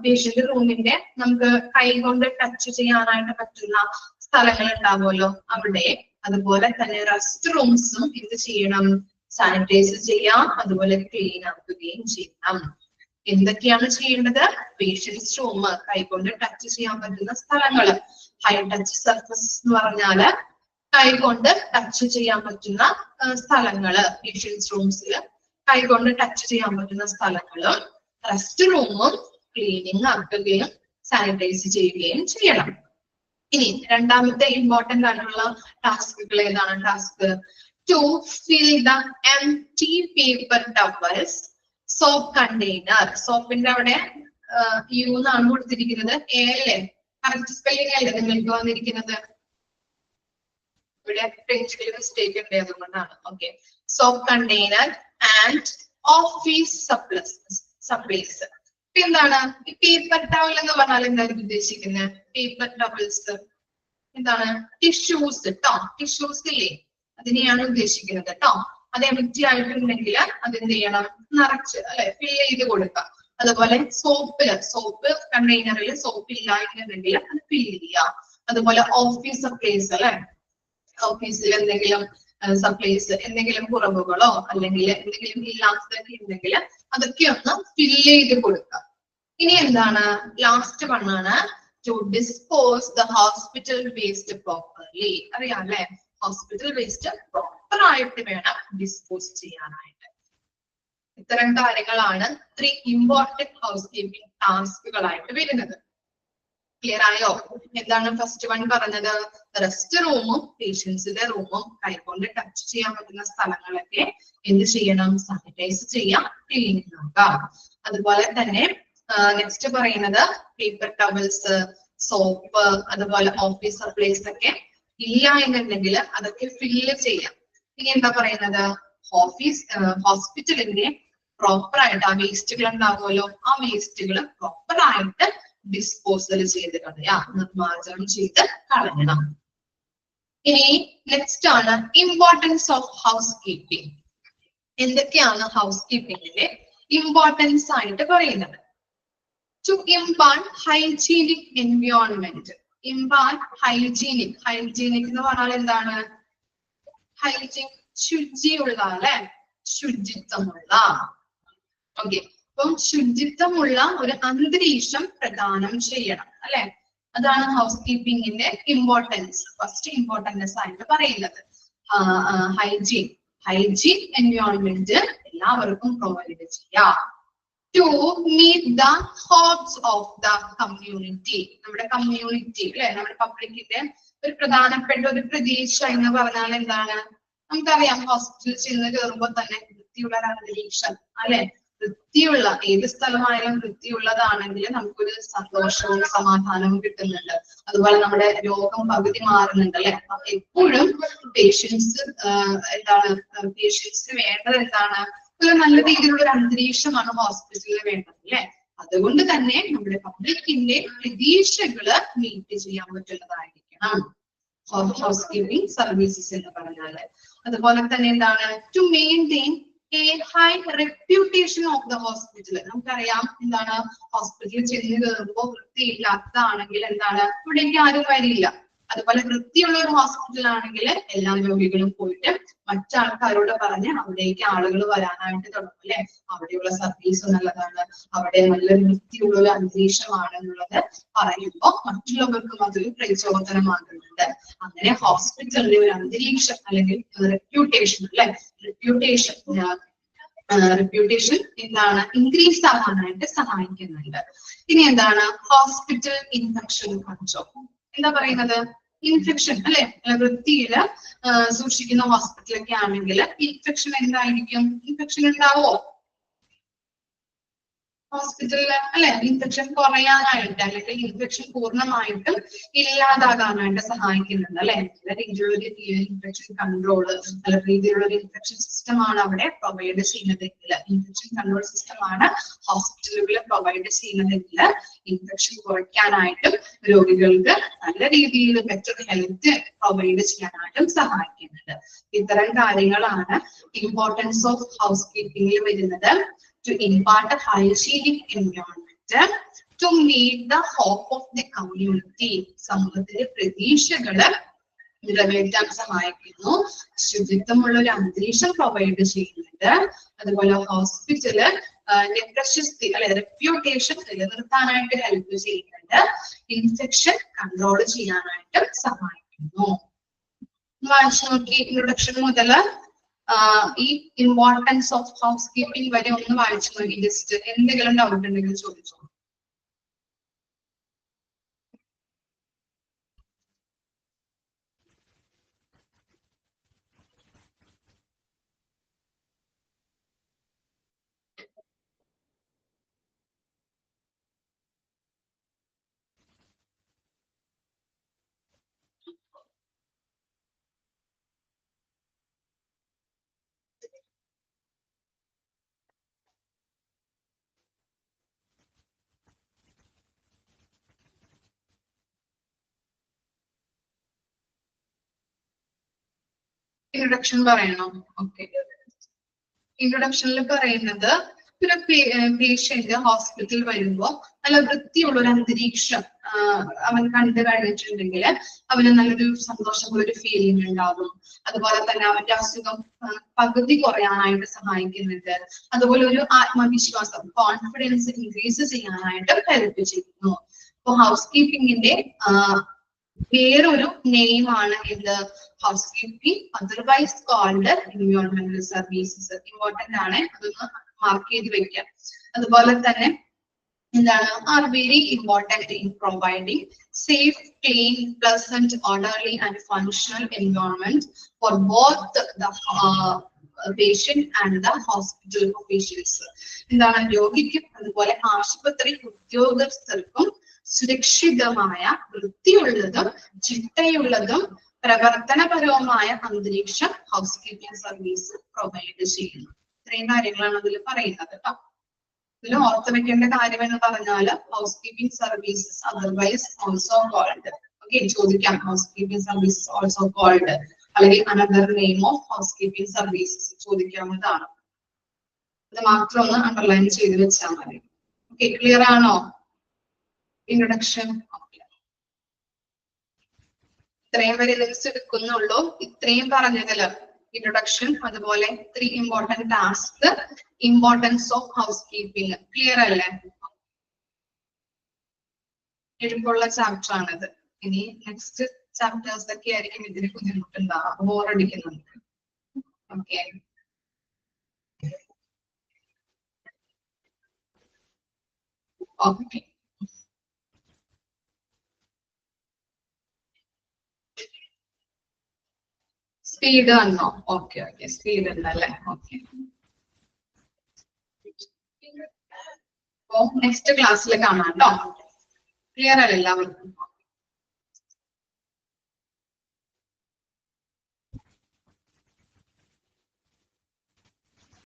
പേഷ്യന്റ് റൂമിന്റെ നമുക്ക് കൈ കൊണ്ട് ടച്ച് ചെയ്യാനായിട്ട് പറ്റുന്ന സ്ഥലങ്ങൾ ഉണ്ടാവുമല്ലോ അവിടെ. അതുപോലെ തന്നെ റെസ്റ്റ് റൂംസും എന്ത് ചെയ്യണം? സാനിറ്റൈസ് ചെയ്യാം, അതുപോലെ ക്ലീൻ ആക്കുകയും ചെയ്യണം. എന്തൊക്കെയാണ് ചെയ്യേണ്ടത്? പേഷ്യൻസ് റൂം, കൈകൊണ്ട് ടച്ച് ചെയ്യാൻ പറ്റുന്ന സ്ഥലങ്ങള്. ഹൈ ടച്ച് സർഫസ് എന്ന് പറഞ്ഞാല് കൈകൊണ്ട് ടച്ച് ചെയ്യാൻ പറ്റുന്ന സ്ഥലങ്ങള്. പേഷ്യൻസ് റൂംസിൽ കൈകൊണ്ട് ടച്ച് ചെയ്യാൻ പറ്റുന്ന സ്ഥലങ്ങളും റെസ്റ്റ് റൂമും ക്ലീനിങ് ആക്കുകയും സാനിറ്റൈസ് ചെയ്യുകയും ചെയ്യണം. ഇനി രണ്ടാമത്തെ ഇമ്പോർട്ടന്റ് ആയിട്ടുള്ള ടാസ്കുകൾ ഏതാണ്? Task to fill the empty paper towels soap container. സോപ്പിന്റെ അവിടെ യു എന്നാണ് കൊടുത്തിരിക്കുന്നത്. എ അല്ലേ? കറക്റ്റ് സ്പെല്ലിംഗ് അല്ലേ നിങ്ങൾക്ക് വന്നിരിക്കുന്നത്? ഇവിടെ പെൻസിൽ മിസ്റ്റേക്ക് ഉണ്ട്, അതുകൊണ്ടാണ്. Okay, soap container and office supplies. എന്താണ് ഈ പേപ്പർ ടവൽ എന്ന് പറഞ്ഞാൽ? എന്തായിരിക്കും ഉദ്ദേശിക്കുന്നത്? പേപ്പർ ടവൽസ് എന്താണ്? ടിഷ്യൂസ് കേട്ടോ. ടിഷ്യൂസ് ഇല്ലേ, അതിനെയാണ് ഉദ്ദേശിക്കുന്നത് കേട്ടോ. അത് എംപ്റ്റി ആയിട്ടുണ്ടെങ്കിൽ അതെന്ത് ചെയ്യണം? നിറച്ച് അല്ലെ, ഫിൽ ചെയ്ത് കൊടുക്കാം. അതുപോലെ സോപ്പ് കണ്ടെയ്നറിൽ സോപ്പ് ഇല്ല എന്നുണ്ടെങ്കിൽ അത് ഫിൽ ചെയ്യാം. അതുപോലെ ഓഫീസ് സപ്ലൈസ് അല്ലെ, ഓഫീസിൽ എന്തെങ്കിലും സപ്ലൈസ്, എന്തെങ്കിലും കുറവുകളോ അല്ലെങ്കിൽ എന്തെങ്കിലും ഇല്ലാത്തതൊക്കെ ഉണ്ടെങ്കിൽ അതൊക്കെ ഒന്ന് ഫിൽ ചെയ്ത് കൊടുക്കാം. ഇനി എന്താണ്? ലാസ്റ്റ് വണ്ണാണ് to dispose the hospital waste properly. അറിയാം അല്ലെ, ഹോസ്പിറ്റൽ വേസ്റ്റ് പ്രോപ്പർ ആയിട്ട് വേണം ഡിസ്പോസ് ചെയ്യാനായിട്ട്. ഇത്തരം കാര്യങ്ങളാണ് 3 ഇമ്പോർട്ടന്റ് ഹൗസ് കീപ്പിംഗ് ടാസ്കുകളായിട്ട് വരുന്നത്. ക്ലിയർ ആയോ? എന്താണ് ഫസ്റ്റ് വൺ പറഞ്ഞത്? റെസ്റ്റ് റൂമും പേഷ്യൻസിന്റെ റൂമും കൈകൊണ്ട് ടച്ച് ചെയ്യാൻ പറ്റുന്ന സ്ഥലങ്ങളൊക്കെ എന്ത് ചെയ്യണം? സാനിറ്റൈസ് ചെയ്യാം, ക്ലീൻ നോക്കാം. അതുപോലെ തന്നെ നെക്സ്റ്റ് പറയുന്നത് പേപ്പർ ടവൽസ്, സോപ്പ്, അതുപോലെ ഓഫീസ് സപ്ലൈസ് ഒക്കെ ഇല്ല എന്നുണ്ടെങ്കിൽ അതൊക്കെ ഫില്ല് ചെയ്യാം. ഇനി എന്താ പറയുന്നത്? ഹോസ്പിറ്റലിന്റെ പ്രോപ്പർ ആയിട്ട് ആ വേസ്റ്റുകൾ ഉണ്ടാവുമല്ലോ, ആ വേസ്റ്റുകൾ പ്രോപ്പർ ആയിട്ട് ഡിസ്പോസൽ ചെയ്ത് കളയാം, നിർമ്മാർജ്ജനം ചെയ്ത് കളയണം. ഇനി നെക്സ്റ്റ് ആണ് ഇമ്പോർട്ടൻസ് ഓഫ് ഹൗസ് കീപ്പിംഗ്. എന്തൊക്കെയാണ് ഹൗസ് കീപ്പിംഗിന്റെ ഇമ്പോർട്ടൻസ് ആയിട്ട് പറയുന്നത്? To impart hygienic environment. Impart hygienic എന്ന് പറഞ്ഞാൽ എന്താണ്? ഹൈജീൻ ശുചിയുള്ള അല്ലെ, ശുചിത്വമുള്ള. ഓക്കെ, അപ്പം ശുചിത്വമുള്ള ഒരു അന്തരീക്ഷം പ്രദാനം ചെയ്യണം അല്ലെ. അതാണ് ഹൗസ് കീപ്പിംഗിന്റെ ഇമ്പോർട്ടൻസ്, ഫസ്റ്റ് ഇമ്പോർട്ടൻസ് ആയിട്ട് പറയുന്നത്. ഹൈജീൻ എൻവയോൺമെന്റ് എല്ലാവർക്കും പ്രൊവൈഡ് ചെയ്യാം. To meet the hopes of the community. നമ്മുടെ കമ്മ്യൂണിറ്റി അല്ലെ, നമ്മുടെ പബ്ലിക്കിന്റെ ഒരു പ്രധാനപ്പെട്ട ഒരു പ്രതീക്ഷ എന്ന് പറഞ്ഞാൽ എന്താണ്? നമുക്കറിയാം, ഹോസ്പിറ്റലിൽ ചെന്ന് കയറുമ്പോൾ തന്നെ വൃത്തിയുള്ള ഒരു അന്തരീക്ഷം അല്ലെ, വൃത്തിയുള്ള ഏത് സ്ഥലമായാലും വൃത്തിയുള്ളതാണെങ്കിൽ നമുക്കൊരു സന്തോഷവും സമാധാനവും കിട്ടുന്നുണ്ട്. അതുപോലെ നമ്മുടെ രോഗം പകുതി മാറുന്നുണ്ട് അല്ലെ. എപ്പോഴും പേഷ്യൻസ് വേണ്ടത് എന്താണ്? ഒരു നല്ല രീതിയിലുള്ള ഒരു അന്തരീക്ഷമാണ് ഹോസ്പിറ്റലിൽ വേണ്ടത് അല്ലെ. അതുകൊണ്ട് തന്നെ നമ്മുടെ പബ്ലിക്കിന്റെ പ്രതീക്ഷകള് മീറ്റ് ചെയ്യാൻ പറ്റുന്നതായിരിക്കണം ഹൗസ് കീപ്പിംഗ് സർവീസസ് എന്ന് പറഞ്ഞാല്. അതുപോലെ തന്നെ എന്താണ്? To maintain a high reputation of the hospital. നമുക്കറിയാം എന്താണ്? ഹോസ്പിറ്റലിൽ ചെന്ന് കയറുമ്പോൾ വൃത്തിയില്ലാത്തതാണെങ്കിൽ എന്താണ്? ഇവിടേക്ക് ആരും വരില്ല അതുപോലെ വൃത്തിയുള്ള ഒരു ഹോസ്പിറ്റൽ ആണെങ്കിൽ എല്ലാ രോഗികളും പോയിട്ട് മറ്റാൾക്കാരോട് പറഞ്ഞ് അവിടേക്ക് ആളുകൾ വരാനായിട്ട് തുടങ്ങും അല്ലെ. അവിടെയുള്ള സർവീസ് നല്ലതാണ്, അവിടെ നല്ല വൃത്തിയുള്ള ഒരു അന്തരീക്ഷമാണ് എന്നുള്ളത് പറയുമ്പോൾ മറ്റുള്ളവർക്കും അതൊരു പ്രചോദനമാകുന്നുണ്ട്. അങ്ങനെ ഹോസ്പിറ്റലിന്റെ ഒരു അന്തരീക്ഷം അല്ലെങ്കിൽ റെപ്യൂട്ടേഷൻ അല്ലെ, റെപ്യൂട്ടേഷൻ എന്താണ് ഇൻക്രീസ് ആവാനായിട്ട് സഹായിക്കുന്നുണ്ട്. ഇനി എന്താണ് ഹോസ്പിറ്റൽ ഇൻഫെക്ഷൻ കൺട്രോൾ. എന്താ പറയുന്നത്? ഇൻഫെക്ഷൻ അല്ലെ, വൃത്തിയില് സൂക്ഷിക്കുന്ന ഹോസ്പിറ്റലൊക്കെ ആണെങ്കിൽ ഇൻഫെക്ഷൻ എന്തായിരിക്കും? ഇൻഫെക്ഷൻ ഉണ്ടാവോ ഹോസ്പിറ്റലില് അല്ലെ? ഇൻഫെക്ഷൻ കുറയാനായിട്ട് അല്ലെങ്കിൽ ഇൻഫെക്ഷൻ പൂർണ്ണമായിട്ടും ഇല്ലാതാകാനായിട്ട് സഹായിക്കുന്നുണ്ട് അല്ലെ. നല്ല രീതിയിലുള്ള ഇൻഫെക്ഷൻ കൺട്രോള്, നല്ല രീതിയിലുള്ള ഒരു ഇൻഫെക്ഷൻ സിസ്റ്റം ആണ് അവിടെ പ്രൊവൈഡ് ചെയ്യുന്നതെങ്കിൽ, ഇൻഫെക്ഷൻ കൺട്രോൾ സിസ്റ്റം ആണ് ഹോസ്പിറ്റലുകളിൽ പ്രൊവൈഡ് ചെയ്യുന്നതെങ്കിൽ ഇൻഫെക്ഷൻ കുറയ്ക്കാനായിട്ടും രോഗികൾക്ക് നല്ല രീതിയിൽ ബെറ്റർ ഹെൽത്ത് പ്രൊവൈഡ് ചെയ്യാനായിട്ടും സഹായിക്കുന്നുണ്ട്. ഇത്തരം കാര്യങ്ങളാണ് ഇമ്പോർട്ടൻസ് ഓഫ് ഹൗസ് കീപ്പിംഗിൽ വരുന്നത്. To impart a hygienic environment to meet the hope of the community. സമൂഹത്തിലെ പ്രതീക്ഷകള് നിറവേറ്റാൻ സഹായിക്കുന്നു. ശുചിത്വമുള്ള ഒരു അന്തരീക്ഷം പ്രൊവൈഡ് ചെയ്യുന്നുണ്ട്. അതുപോലെ ഹോസ്പിറ്റല് പ്രശസ്തി അല്ലെ റെപ്യൂട്ടേഷൻ നിലനിർത്താനായിട്ട് ഹെൽപ്പ് ചെയ്യുന്നുണ്ട്. ഇൻഫെക്ഷൻ കൺട്രോൾ ചെയ്യാനായിട്ട് സഹായിക്കുന്നു. വായിച്ചു നോക്കി ഇൻട്രൊഡക്ഷൻ മുതല് ഈ ഇമ്പോർട്ടൻസ് ഓഫ് ഹൗസ് കീപ്പിംഗ് വരെ ഒന്ന് വായിച്ചു നോക്കി. ജസ്റ്റ് എന്തെങ്കിലും ഡൗട്ട് ഉണ്ടെങ്കിൽ ചോദിച്ചോ. ഇൻട്രൊഡക്ഷൻ പറയണോ? ഓക്കെ. ഇൻട്രൊഡക്ഷനിൽ പറയുന്നത് ഒരു പേഷ്യന്റ് ഹോസ്പിറ്റലിൽ വരുമ്പോൾ നല്ല വൃത്തിയുള്ള ഒരു അന്തരീക്ഷം അവൻ കണ്ടു കഴിഞ്ഞിട്ടുണ്ടെങ്കിൽ അവന് നല്ലൊരു സന്തോഷമുള്ള ഒരു ഫീലിംഗ് ഉണ്ടാകും. അതുപോലെ തന്നെ അവന്റെ അസുഖം പകുതി കുറയാനായിട്ട് സഹായിക്കുന്നുണ്ട്. അതുപോലെ ഒരു ആത്മവിശ്വാസം, കോൺഫിഡൻസ് ഇൻക്രീസ് ചെയ്യാനായിട്ട് ഹെൽപ്പ് ചെയ്യുന്നു. അപ്പൊ ഹൗസ് കീപ്പിംഗിന്റെ വേറൊരു നെയിം ആണ് ഇത് ഹൗസ് കീപ്പിംഗ്, അതർവൈസ് കോൾഡ് എൻവയോൺമെന്റൽ സർവീസസ്. ഇമ്പോർട്ടന്റ് ആണ്, അതൊന്ന് മാർക്ക് ചെയ്ത് വെക്കാം. അതുപോലെ തന്നെ എന്താണ് are very important in providing safe, clean, pleasant, orderly and functional environment for both the patient and the hospital officials. എന്താണ് രോഗിക്കും അതുപോലെ ആശുപത്രി ഉദ്യോഗസ്ഥർക്കും സുരക്ഷിതമായ, വൃത്തിയുള്ളതും ചിട്ടയുള്ളതും പ്രവർത്തനപരവുമായ അന്തരീക്ഷം ഹൗസ് കീപ്പിംഗ് സർവീസ് പ്രൊവൈഡ് ചെയ്യുന്നു. ഇത്രയും കാര്യങ്ങളാണ് അതിൽ പറയുന്നത് കേട്ടോ. ഇതിൽ ഓർത്ത് വെക്കേണ്ട കാര്യം എന്ന് പറഞ്ഞാൽ housekeeping services otherwise also called. Okay, ചോദിക്കാം housekeeping services also called അല്ലെങ്കിൽ another name of housekeeping services ചോദിക്കാവുന്നതാണ്. ഇത് മാത്രം ഒന്ന് അണ്ടർലൈൻ ചെയ്ത് വെച്ചാൽ മതി. ഓക്കെ, ക്ലിയർ ആണോ? ഇൻട്രൊഡക്ഷൻ ഇത്രയും വരെ ലിസ്റ്റ് എടുക്കുന്നുള്ളൂ. ഇത്രയും പറഞ്ഞതില് ഇൻട്രൊഡക്ഷൻ, അതുപോലെ 3 important task, importance of house keeping. Clear അല്ലേ? എഴുപ്പുള്ള ചാപ്റ്റർ ആണിത്. ഇനി നെക്സ്റ്റ് ചാപ്റ്റേഴ്സ് ഒക്കെ ആയിരിക്കും ഇതിന് ബുദ്ധിമുട്ടുണ്ടാവുക, ബോറടിക്കുന്നുണ്ട്. Okay, okay. സ്പീഡ് വന്നോ? ഓക്കെ, ഓക്കെ, സ്പീഡ് ഉണ്ടല്ലേ? ഓക്കെ. അപ്പോ നെക്സ്റ്റ് ക്ലാസ്സിൽ കാണാം കേട്ടോ. ക്ലിയർ അല്ല എല്ലാവർക്കും?